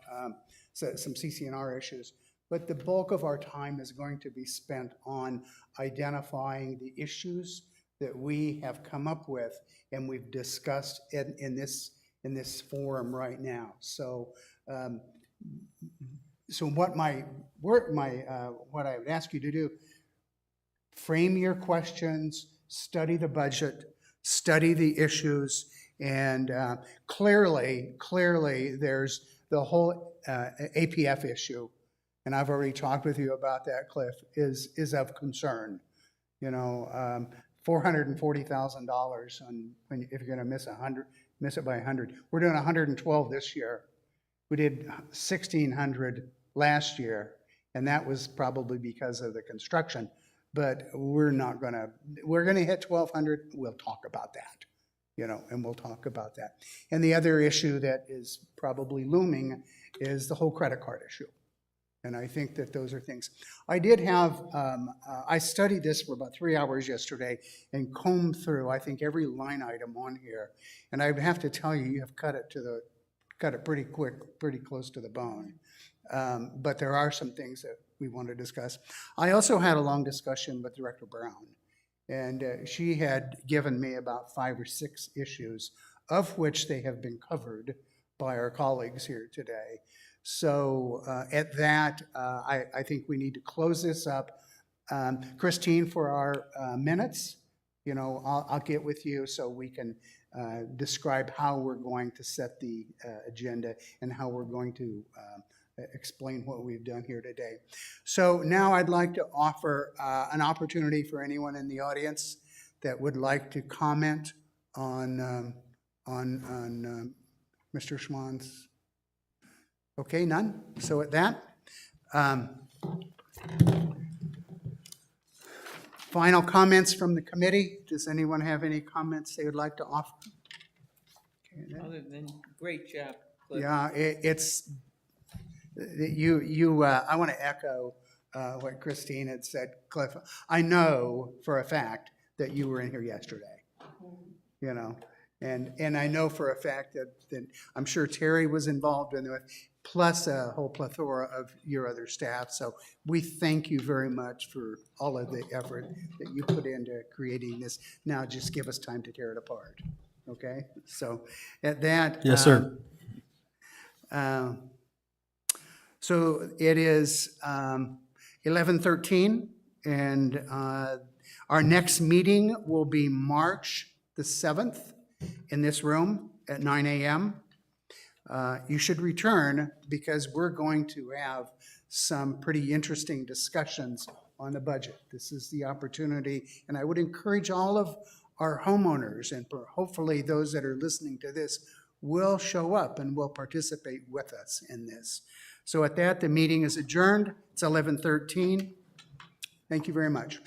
some CC&R issues. But the bulk of our time is going to be spent on identifying the issues that we have come up with and we've discussed in this forum right now. So, what what I would ask you to do, frame your questions, study the budget, study the issues, and clearly there's the whole APF issue, and I've already talked with you about that, Cliff, is of concern. You know, $440,000 if you're going to miss it by 100. We're doing 112 this year. We did 1,600 last year, and that was probably because of the construction. But we're going to hit 1,200. We'll talk about that, you know, and we'll talk about that. And the other issue that is probably looming is the whole credit card issue. And I think that those are things. I did have, I studied this for about 3 hours yesterday and combed through, I think, every line item on here. And I have to tell you, you have cut it pretty quick, pretty close to the bone. But there are some things that we want to discuss. I also had a long discussion with Director Brown, and she had given me about 5 or 6 issues, of which they have been covered by our colleagues here today. So at that, I think we need to close this up. Christine, for our minutes, you know, I'll get with you so we can describe how we're going to set the agenda and how we're going to explain what we've done here today. So now I'd like to offer an opportunity for anyone in the audience that would like to comment on Mr. Schwann's. Okay, none? So at that, final comments from the committee. Does anyone have any comments they would like to offer? Okay, Other than, great job, Cliff. yeah, it's I want to echo what Christine had said, Cliff. I know for a fact that you were in here yesterday, you know, and I know for a fact that I'm sure Terry was involved in it, plus a whole plethora of your other staff. So we thank you very much for all of the effort that you put into creating this. Now just give us time to tear it apart, okay? So at that. Yes, sir. So it is 11:13, and our next meeting will be March the 7th in this room at 9 a.m. You should return because we're going to have some pretty interesting discussions on the budget. This is the opportunity, and I would encourage all of our homeowners and hopefully those that are listening to this will show up and will participate with us in this. So at that, the meeting is adjourned. It's 11:13. Thank you very much.